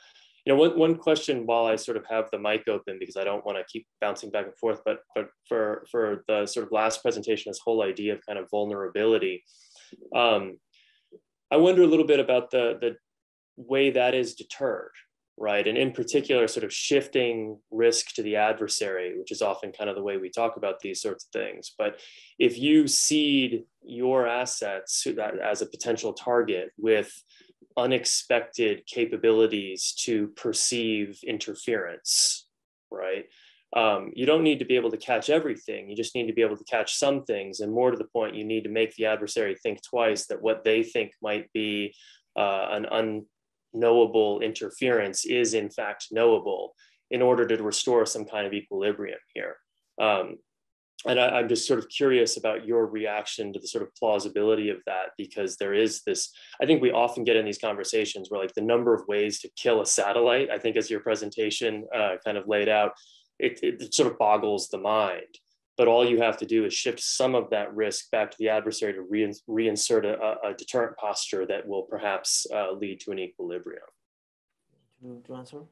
You know, one question while I sort of have the mic open, because I don't want to keep bouncing back and forth, but for the sort of last presentation, this whole idea of kind of vulnerability, I wonder a little bit about the way that is deterred, right? And in particular, sort of shifting risk to the adversary, which is often kind of the way we talk about these sorts of things. But if you seed your assets as a potential target with unexpected capabilities to perceive interference, right? You don't need to be able to catch everything. You just need to be able to catch some things. And more to the point, you need to make the adversary think twice that what they think might be an unknowable interference is in fact knowable, in order to restore some kind of equilibrium here. And I'm just sort of curious about your reaction to the sort of plausibility of that, because there is this, I think we often get in these conversations where like the number of ways to kill a satellite, I think as your presentation kind of laid out, it sort of boggles the mind. But all you have to do is shift some of that risk back to the adversary to reinsert a deterrent posture that will perhaps lead to an equilibrium. To answer?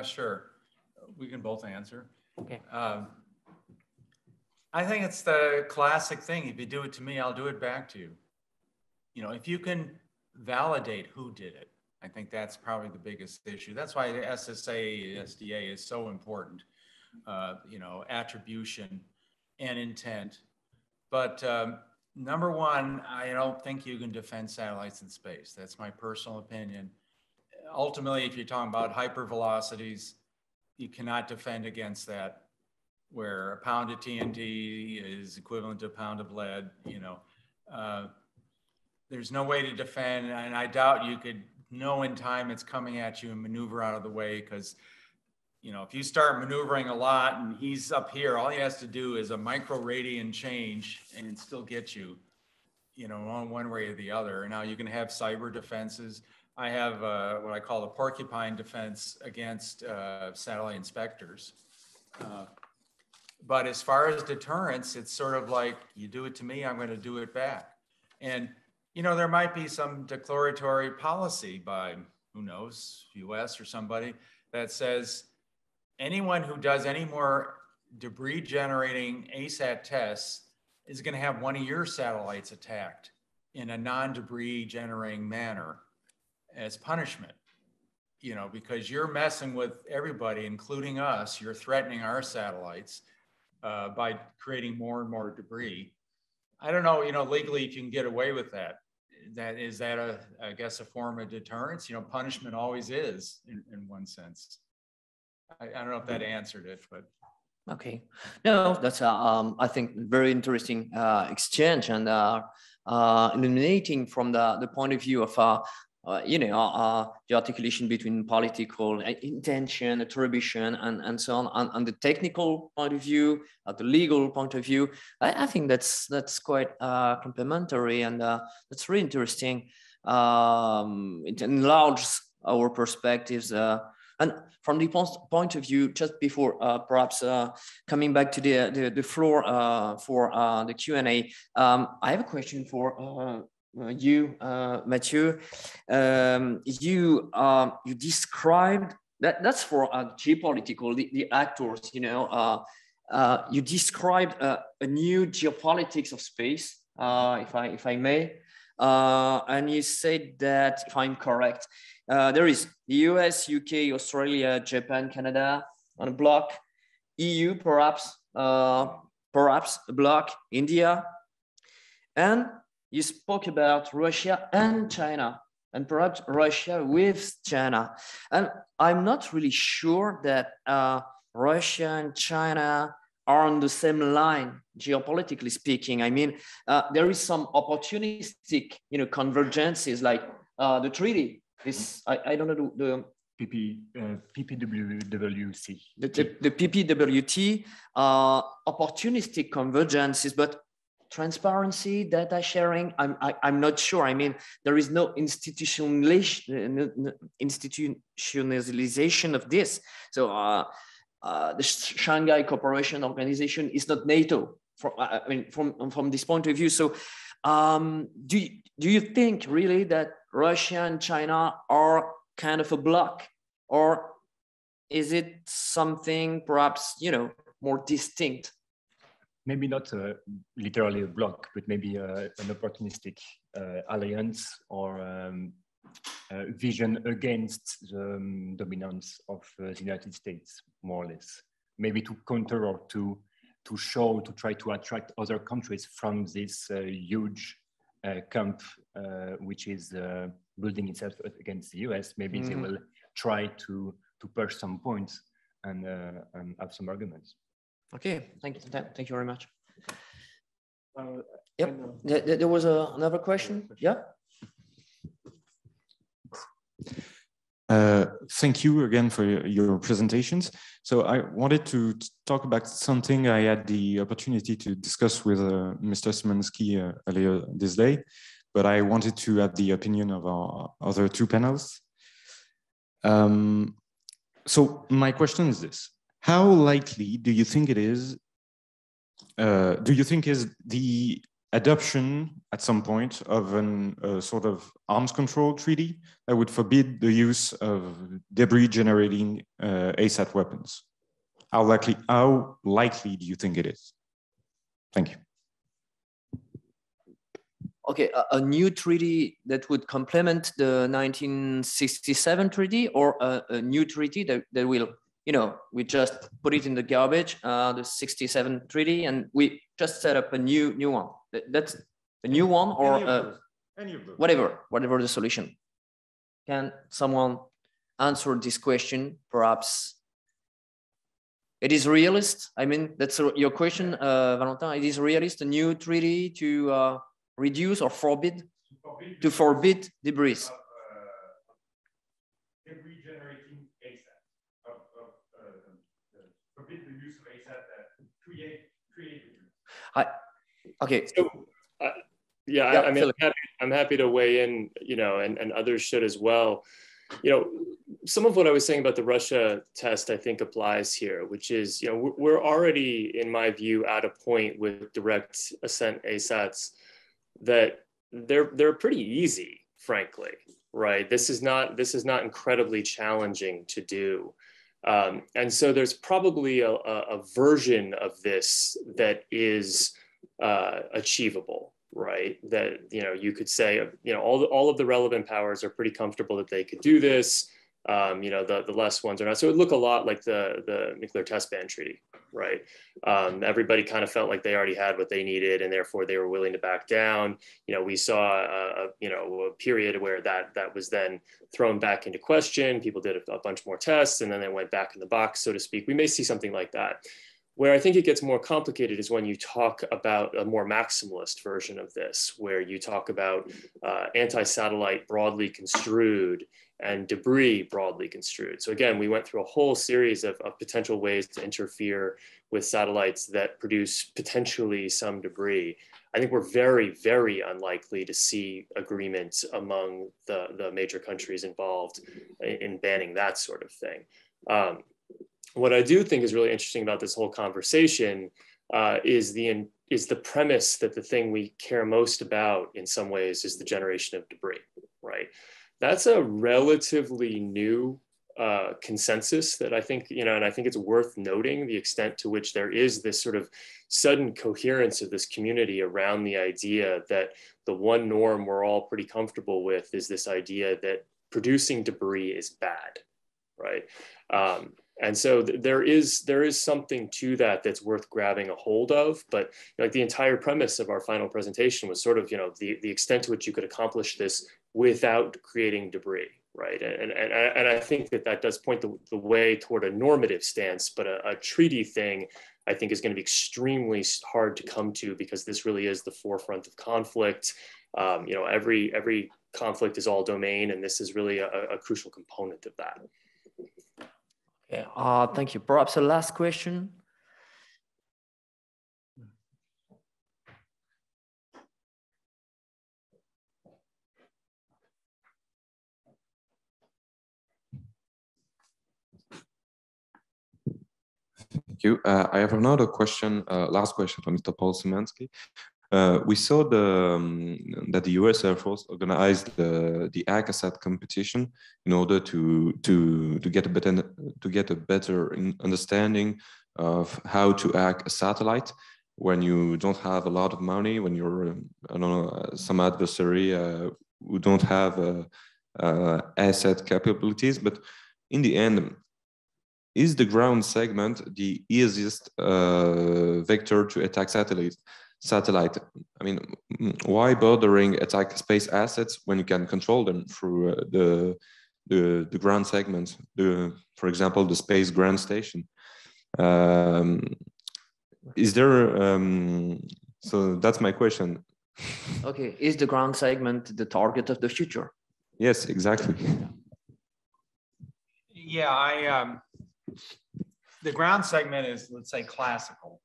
Sure. We can both answer. Okay. I think it's the classic thing. If you do it to me, I'll do it back to you. You know, if you can validate who did it, I think that's probably the biggest issue. That's why the SSA, SDA is so important. You know, attribution and intent. But number one, I don't think you can defend satellites in space. That's my personal opinion. Ultimately, if you're talking about hypervelocities, you cannot defend against that, where a pound of TNT is equivalent to a pound of lead. You know, there's no way to defend, and I doubt you could know in time it's coming at you and maneuver out of the way, because, you know, if you start maneuvering a lot and he's up here, all he has to do is a micro radian change and still get you, you know, one way or the other. And now you can have cyber defenses. I have what I call the porcupine defense against satellite inspectors. But as far as deterrence, it's sort of like, you do it to me, I'm going to do it back. And, you know, there might be some declaratory policy by, who knows, US or somebody, that says anyone who does any more debris generating ASAT tests is going to have one of your satellites attacked in a non-debris generating manner as punishment. You know, because you're messing with everybody, including us. You're threatening our satellites by creating more and more debris. I don't know, you know, legally if you can get away with that. Is that I guess, a form of deterrence? You know, punishment always is in one sense. I don't know if that answered it, but. Okay, no, that's I think very interesting exchange, and illuminating from the point of view of you know, the articulation between political intention, attribution, and so on the technical point of view, the legal point of view. I think that's quite complementary, and that's really interesting. It enlarges our perspectives. And from the point of view, just before perhaps coming back to the floor for the Q&A, I have a question for you, Mathieu. You described that's for geopolitical, the actors, you know, you described a new geopolitics of space, if I may, and you said that, if I'm correct, there is the US, UK, Australia, Japan, Canada on a block, EU perhaps a block, India, and you spoke about Russia and China, and perhaps Russia with China. And I'm not really sure that Russia and China are on the same line, geopolitically speaking. I mean, there is some opportunistic, you know, convergences, like the treaty. This, I don't know the PPWC. The PPWT, opportunistic convergences, but transparency, data sharing, I'm not sure. I mean, there is no institutionalization of this. So the Shanghai Cooperation Organization is not NATO. I mean, from this point of view. So do you think really that Russia and China are kind of a bloc, or is it something perhaps, you know, more distinct? Maybe not literally a bloc, but maybe an opportunistic alliance or vision against the dominance of the United States, more or less. Maybe to counter or to show, to try to attract other countries from this huge camp, which is building itself against the US. Maybe they will try to push some points and have some arguments. Okay, thank you very much. Yep, there was another question. Yeah. Thank you again for your presentations. So I wanted to talk about something I had the opportunity to discuss with Mr. Szymanski earlier this day, but I wanted to have the opinion of our other two panelists. So my question is this: how likely do you think it is? Do you think is the adoption at some point of a sort of arms control treaty that would forbid the use of debris generating ASAT weapons? How likely do you think it is? Thank you. Okay, a new treaty that would complement the 1967 treaty, or a new treaty that will, you know, we just put it in the garbage, the 67 treaty, and we just set up a new one. That's a new one, or any of those. Whatever the solution. Can someone answer this question? Perhaps it is realist. I mean, that's your question, Valentin. It is realist, a new treaty to reduce or forbid debris. Debris generating ASAT, forbid the use of ASAT that create debris. Okay. So, yeah, I mean, I'm happy to weigh in, you know, and others should as well. You know, some of what I was saying about the Russia test, I think applies here, which is, you know, we're already, in my view, at a point with direct ascent ASATs that they're pretty easy, frankly, right? This is not incredibly challenging to do. And so there's probably a version of this that is achievable, right? That, you know, you could say, you know, all of the relevant powers are pretty comfortable that they could do this. You know, the less ones are not. So it would look a lot like the nuclear test ban treaty, right? Everybody kind of felt like they already had what they needed, and therefore they were willing to back down. You know, we saw a period where that was then thrown back into question. People did a bunch more tests, and then they went back in the box, so to speak. We may see something like that. Where I think it gets more complicated is when you talk about a more maximalist version of this, where you talk about anti-satellite broadly construed and debris broadly construed. So again, we went through a whole series of potential ways to interfere with satellites that produce potentially some debris. I think we're very, very unlikely to see agreement among the major countries involved in banning that sort of thing. What I do think is really interesting about this whole conversation is the premise that the thing we care most about in some ways is the generation of debris, right? That's a relatively new consensus that I think, you know, and I think it's worth noting the extent to which there is this sort of sudden coherence of this community around the idea that the one norm we're all pretty comfortable with is this idea that producing debris is bad, right? And so there is something to that that's worth grabbing a hold of. But like the entire premise of our final presentation was sort of, you know, the extent to which you could accomplish this without creating debris, right? And I think that does point the way toward a normative stance, but a treaty thing, I think, is going to be extremely hard to come to, because this really is the forefront of conflict. You know, every conflict is all domain, and this is really a crucial component of that. Okay, thank you. Perhaps a last question. Thank you. I have another question, last question from Mr. Paul Szymanski. We saw that the U.S. Air Force organized the ACASAT competition in order to get a better understanding of how to hack a satellite when you don't have a lot of money, when you're I don't know, some adversary who don't have asset capabilities. But in the end, is the ground segment the easiest vector to attack satellite? I mean, why bothering attack space assets when you can control them through the ground segments? For example, the space ground station. Is there? So that's my question. Okay, is the ground segment the target of the future? Yes, exactly. Yeah, the ground segment is, let's say, classical.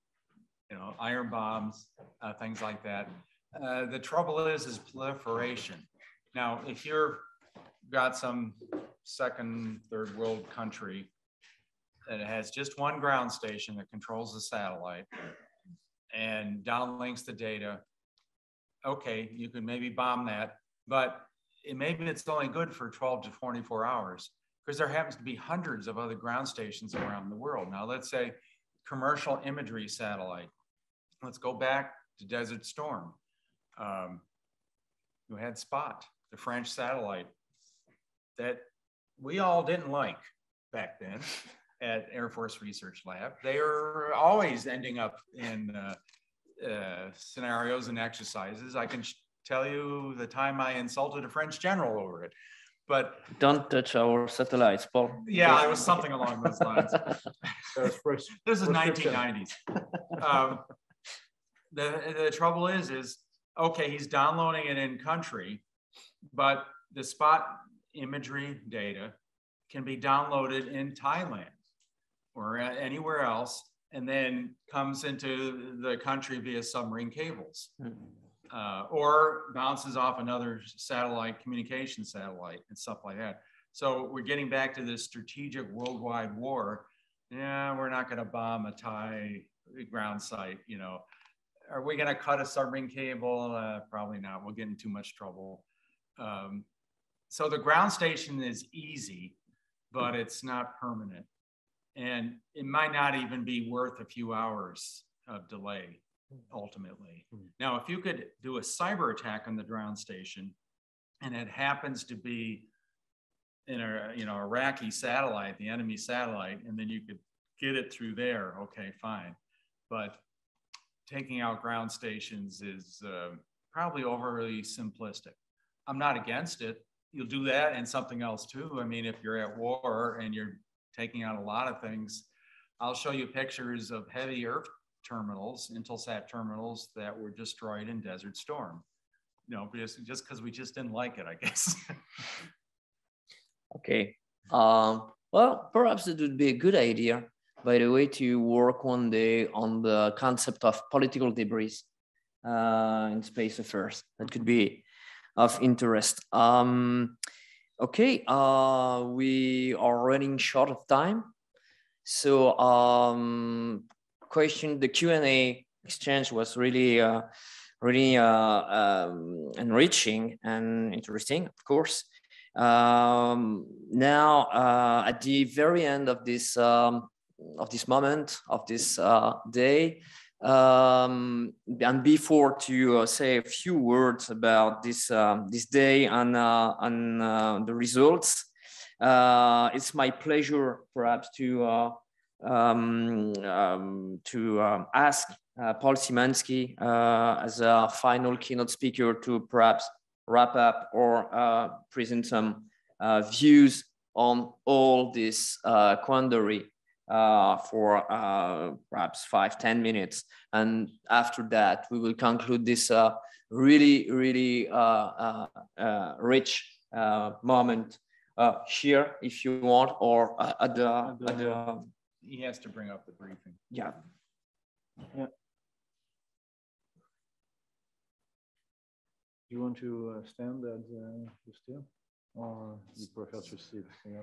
You know, iron bombs, things like that. The trouble is proliferation. Now, if you've got some second, third world country that has just one ground station that controls the satellite and downlinks the data, okay, you can maybe bomb that, but maybe it's only good for 12 to 24 hours because there happens to be hundreds of other ground stations around the world. Now, let's say commercial imagery satellite. Let's go back to Desert Storm. You had Spot, the French satellite that we all didn't like back then at Air Force Research Lab. They are always ending up in scenarios and exercises. I can tell you the time I insulted a French general over it. But don't touch our satellites, Paul. Yeah, it was something along those lines. This is 1990s. The trouble is okay, he's downloading it in country, but the spot imagery data can be downloaded in Thailand or anywhere else, and then comes into the country via submarine cables. Or bounces off another satellite, communication satellite and stuff like that. So we're getting back to this strategic worldwide war. Yeah, we're not gonna bomb a Thai ground site, you know. Are we gonna cut a submarine cable? Probably not, we'll get in too much trouble. So the ground station is easy, but it's not permanent. And it might not even be worth a few hours of delay. Ultimately. Now, if you could do a cyber attack on the ground station, and it happens to be in a Iraqi satellite, the enemy satellite, and then you could get it through there, okay, fine. But taking out ground stations is probably overly simplistic. I'm not against it. You'll do that and something else too. I mean, if you're at war and you're taking out a lot of things, I'll show you pictures of heavy Earth terminals, Intelsat terminals that were destroyed in Desert Storm. You know, just because we just didn't like it, I guess. Okay. Well, perhaps it would be a good idea, by the way, to work one day on the concept of political debris in space affairs. That could be of interest. Okay, we are running short of time. So the Q&A exchange was really enriching and interesting, of course. Now, at the very end of this moment, of this day, and before to say a few words about this day and the results, it's my pleasure perhaps to ask Paul Szymanski as a final keynote speaker to perhaps wrap up or present some views on all this quandary for perhaps 5-10 minutes. And after that, we will conclude this really rich moment here, if you want, or at the he has to bring up the briefing. Yeah. You want to stand at the still, or you prefer to sit? Yeah.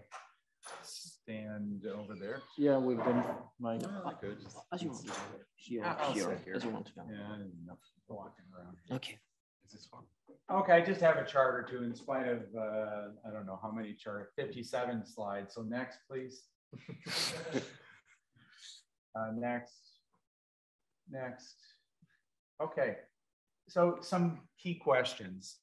Stand over there. Yeah, with them. Mike. Good. As you want. Here, as you want to go. Yeah, enough walking around. Okay. Is this fun? Okay, I just have a chart or two in spite of I don't know how many charts. 57 slides. So next, please. Next. Okay. So some key questions.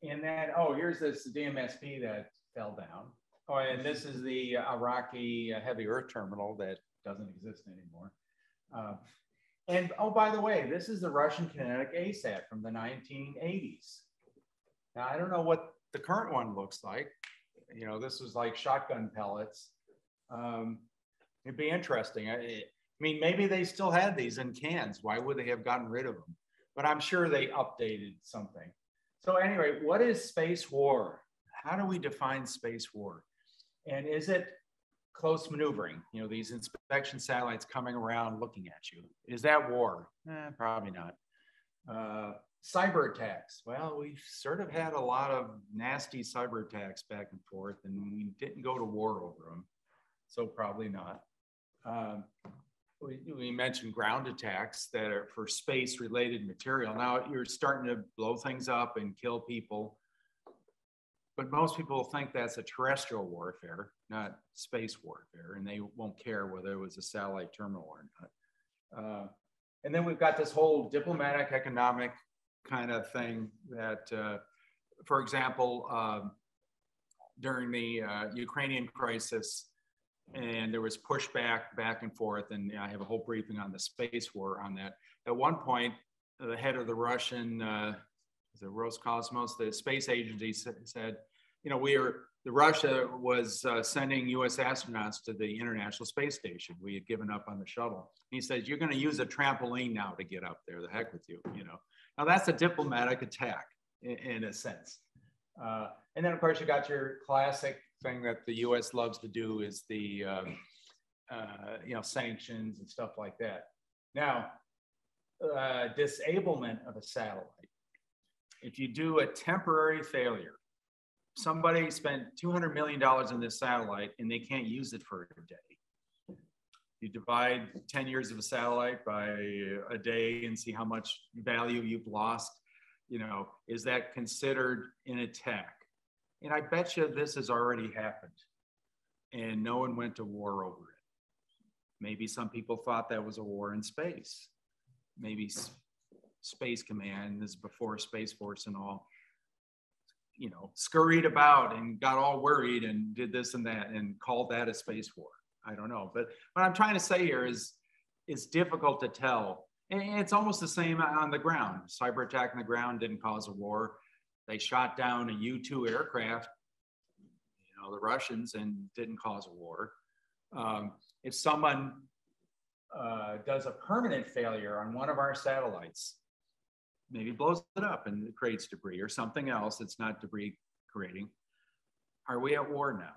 And then, here's this DMSP that fell down. Oh, and this is the Iraqi heavy Earth terminal that doesn't exist anymore. And by the way, this is the Russian kinetic ASAT from the 1980s. Now, I don't know what the current one looks like. You know, this was like shotgun pellets. It'd be interesting. I mean, maybe they still had these in cans. Why would they have gotten rid of them? But I'm sure they updated something. So anyway, what is space war? How do we define space war? And is it close maneuvering? You know, these inspection satellites coming around looking at you. Is that war? Probably not. Cyber attacks. Well, we've sort of had a lot of nasty cyber attacks back and forth, and we didn't go to war over them. So probably not. We mentioned ground attacks that are for space-related material. Now you're starting to blow things up and kill people. But most people think that's a terrestrial warfare, not space warfare, and they won't care whether it was a satellite terminal or not. And then we've got this whole diplomatic, economic kind of thing that, for example, during the Ukrainian crisis, and there was pushback back and forth, and I have a whole briefing on the space war on that. At one point, the head of the Russian, the Roscosmos, the space agency said, you know, Russia was sending US astronauts to the International Space Station. We had given up on the shuttle. He said, you're gonna use a trampoline now to get up there, the heck with you, you know. Now that's a diplomatic attack in a sense. And then of course you got your classic thing that the US loves to do is the, you know, sanctions and stuff like that. Now, disablement of a satellite. If you do a temporary failure, somebody spent $200 million in this satellite and they can't use it for a day. You divide 10 years of a satellite by a day and see how much value you've lost. You know, is that considered an attack? And I bet you this has already happened and no one went to war over it. Maybe some people thought that was a war in space. Maybe Space Command, this is before Space Force and all, you know, scurried about and got all worried and did this and that and called that a space war. I don't know. But what I'm trying to say here is it's difficult to tell. And it's almost the same on the ground. Cyber attack on the ground didn't cause a war. They shot down a U-2 aircraft, you know, the Russians, and didn't cause a war. If someone does a permanent failure on one of our satellites, maybe blows it up and it creates debris or something else that's not debris creating, are we at war now?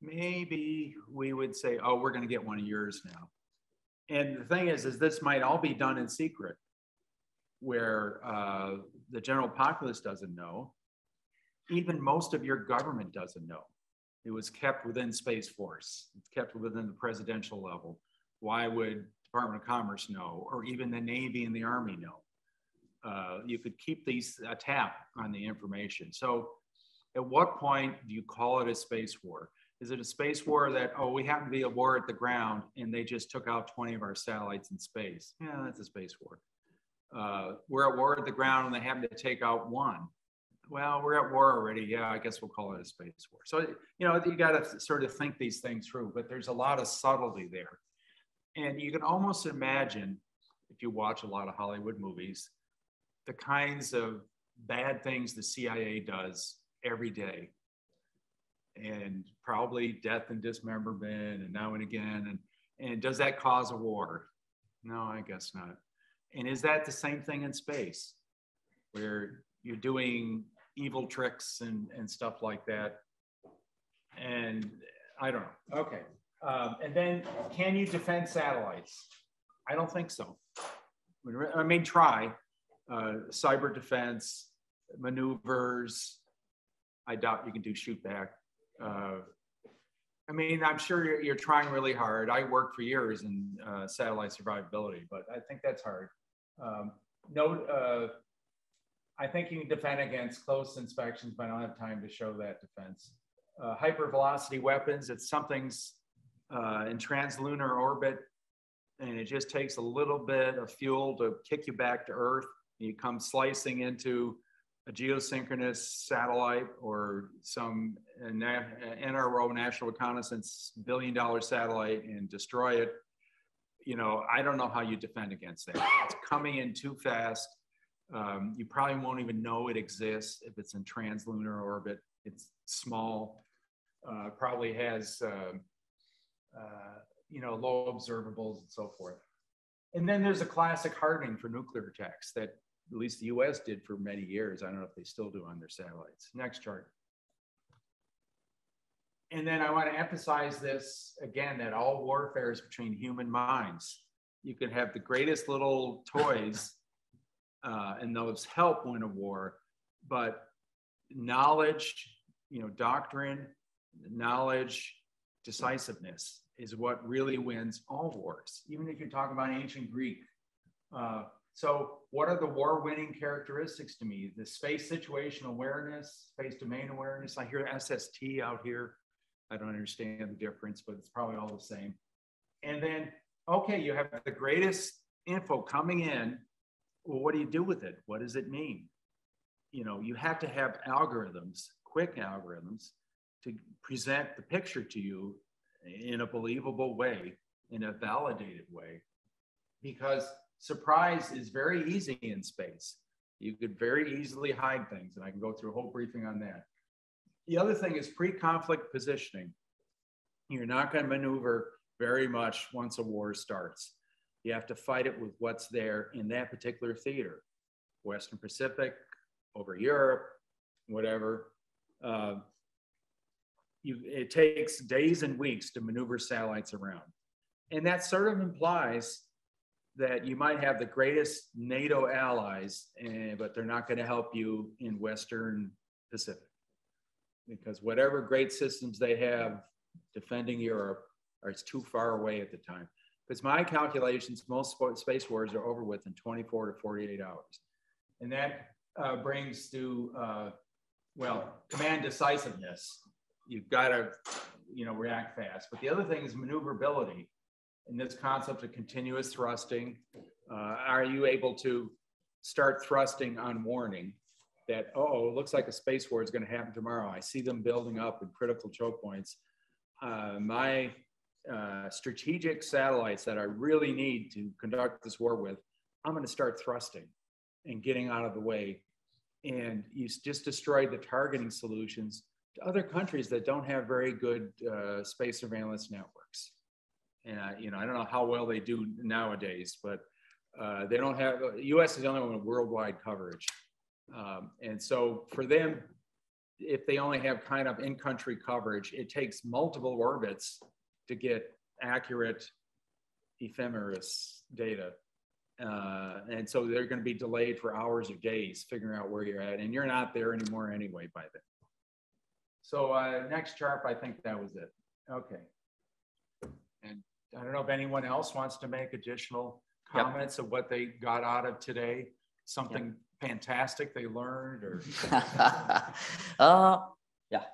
Maybe we would say, oh, we're going to get one of yours now. And the thing is this might all be done in secret, where the general populace doesn't know. Even most of your government doesn't know. It was kept within Space Force. It's kept within the presidential level. Why would Department of Commerce know, or even the Navy and the Army know? You could keep these a tap on the information. So at what point do you call it a space war? Is it a space war that, oh, we happen to be at war at the ground and they just took out 20 of our satellites in space? Yeah, that's a space war. We're at war at the ground and they happen to take out one. Well, we're at war already. Yeah, I guess we'll call it a space war. So, you know, you got to sort of think these things through, but there's a lot of subtlety there. And you can almost imagine, if you watch a lot of Hollywood movies, the kinds of bad things the CIA does every day. And probably death and dismemberment and now and again. And does that cause a war? No, I guess not. And is that the same thing in space, where you're doing evil tricks and stuff like that? And I don't know. Okay. And then, can you defend satellites? I don't think so. I mean, try cyber defense, maneuvers. I doubt you can do shoot back. I mean, I'm sure you're trying really hard. I worked for years in satellite survivability, but I think that's hard. I think you can defend against close inspections, but I don't have time to show that defense. Hypervelocity weapons, it's something's in translunar orbit, and it just takes a little bit of fuel to kick you back to Earth. You come slicing into a geosynchronous satellite or some NRO, National Reconnaissance, billion-dollar satellite, and destroy it. You know, I don't know how you defend against that. It's coming in too fast. You probably won't even know it exists if it's in translunar orbit. It's small, probably has, you know, low observables and so forth. And then there's a classic hardening for nuclear attacks that at least the US did for many years. I don't know if they still do on their satellites. Next chart. And then I want to emphasize this again, that all warfare is between human minds. You can have the greatest little toys and those help win a war, but knowledge, you know, doctrine, knowledge, decisiveness is what really wins all wars, even if you're talking about ancient Greek. So what are the war-winning characteristics to me? The space situational awareness, space domain awareness. I hear SST out here. I don't understand the difference, but it's probably all the same. And then okay, you have the greatest info coming in. Well, what do you do with it? What does it mean? You know, you have to have algorithms, quick algorithms, to present the picture to you in a believable way, in a validated way, because surprise is very easy in space. You could very easily hide things, and I can go through a whole briefing on that. The other thing is pre-conflict positioning. You're not going to maneuver very much once a war starts. You have to fight it with what's there in that particular theater, Western Pacific, over Europe, whatever. It takes days and weeks to maneuver satellites around. And that sort of implies that you might have the greatest NATO allies, but they're not going to help you in Western Pacific. Because whatever great systems they have defending Europe it's too far away at the time. Because my calculations, most space wars are over with in 24 to 48 hours. And that brings to, well, command decisiveness. You've got to, react fast. But the other thing is maneuverability. In this concept of continuous thrusting, are you able to start thrusting on warning that, oh, it looks like a space war is going to happen tomorrow. I see them building up in critical choke points. My strategic satellites that I really need to conduct this war with, I'm going to start thrusting and getting out of the way. And you just destroyed the targeting solutions to other countries that don't have very good space surveillance networks. And I don't know how well they do nowadays, but they don't have, the US is the only one with worldwide coverage. And so for them, if they only have kind of in-country coverage, it takes multiple orbits to get accurate ephemeris data. And so they're going to be delayed for hours or days figuring out where you're at, and you're not there anymore anyway by then. So next chart, I think that was it. Okay. And I don't know if anyone else wants to make additional comments of what they got out of today, something fantastic they learned, or yeah,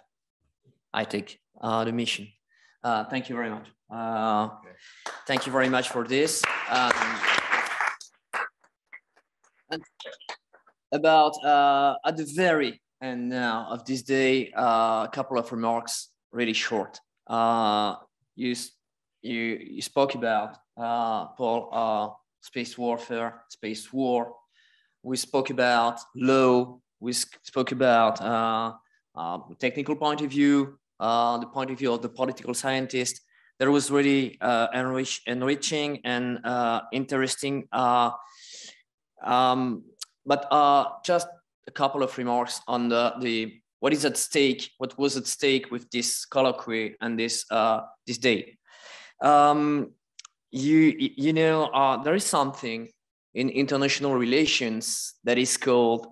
I take the mission. Thank you very much. Thank you very much for this. And about at the very end now of this day, a couple of remarks, really short. You spoke about Paul, space warfare, space war. We spoke about law. We spoke about technical point of view, the point of view of the political scientist. There was really enriching and interesting. But just a couple of remarks on the what is at stake, what was at stake with this colloquy and this day. There is something in international relations that is called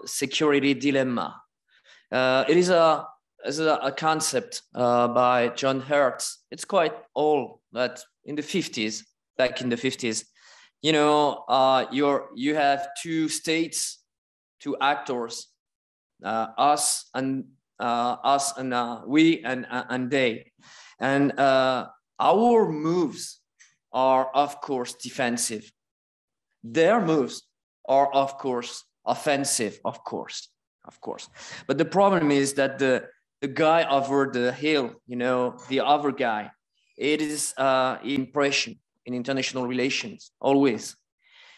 security dilemma. It is a concept by John Hertz. It's quite old, that in the 50s, back in the 50s, you have two states, two actors, us and we and they, and our moves are of course defensive. Their moves are of course offensive, of course. But the problem is that the guy over the hill, the other guy, it is impression in international relations, always.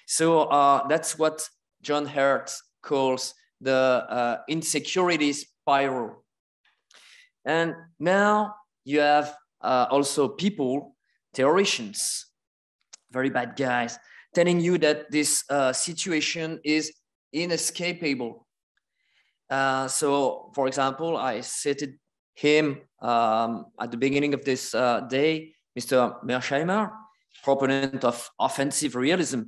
So that's what John Hertz calls the insecurity spiral. And now you have also people, theoreticians, very bad guys, telling you that this situation is inescapable. So, for example, I cited him at the beginning of this day, Mr. Mearsheimer, proponent of offensive realism.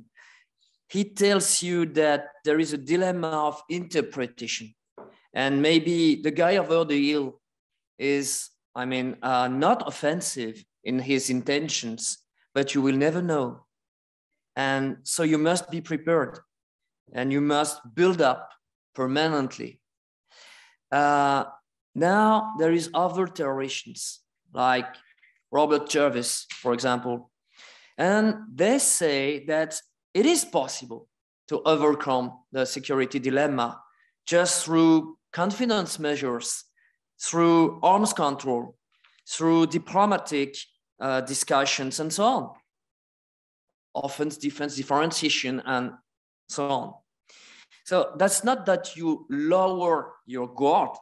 He tells you that there is a dilemma of interpretation, and maybe the guy over the hill is, not offensive in his intentions, but you will never know. And so you must be prepared, and you must build up permanently. Now there is other theoreticians like Robert Jervis, for example. And they say that it is possible to overcome the security dilemma just through confidence measures, through arms control, through diplomatic discussions and so on, offense, defense, differentiation, and so on. So that's not that you lower your guard,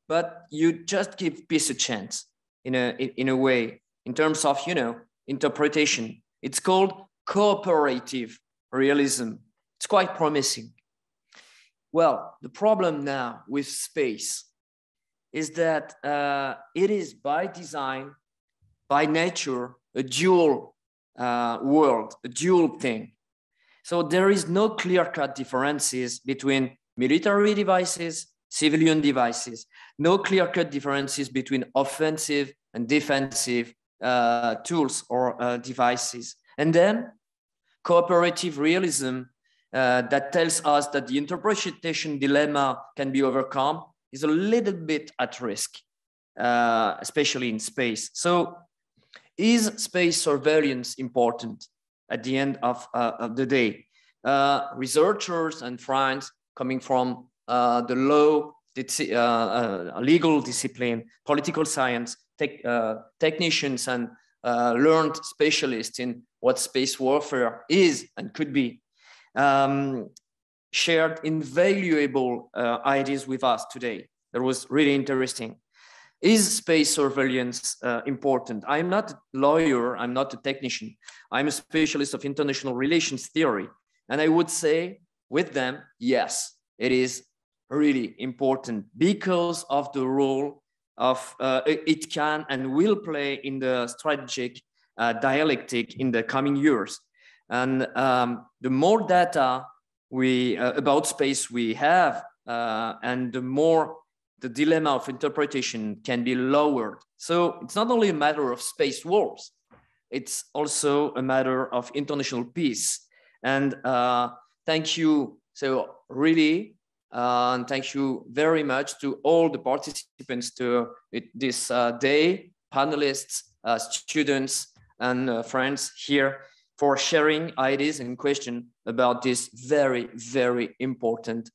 but you just give peace a chance in a way, in terms of, you know, interpretation. It's called cooperative realism. It's quite promising. Well, the problem now with space is that it is by design, by nature, a dual world, a dual thing. So there is no clear-cut differences between military devices, civilian devices, no clear-cut differences between offensive and defensive tools or devices. And then cooperative realism that tells us that the interpretation dilemma can be overcome is a little bit at risk, especially in space. So is space surveillance important at the end of the day? Researchers and friends coming from the law, legal discipline, political science, technicians, and learned specialists in what space warfare is and could be, shared invaluable ideas with us today. That was really interesting. Is space surveillance important? I'm not a lawyer, I'm not a technician. I'm a specialist of international relations theory. And I would say with them, yes, it is really important because of the role of it can and will play in the strategic dialectic in the coming years. And the more data about space we have, and the more the dilemma of interpretation can be lowered. So it's not only a matter of space wars, it's also a matter of international peace. And thank you. So really, thank you very much to all the participants to this day, panelists, students, and friends here for sharing ideas and questions about this very, very important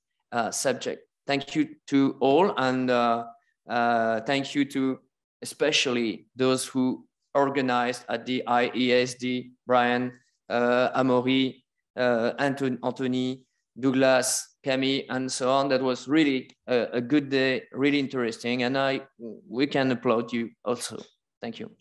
subject. Thank you to all, and thank you to especially those who organized at the IESD, Brian, Amaury, Anthony, Douglas, Camille, and so on. That was really a good day, really interesting, and we can applaud you also. Thank you.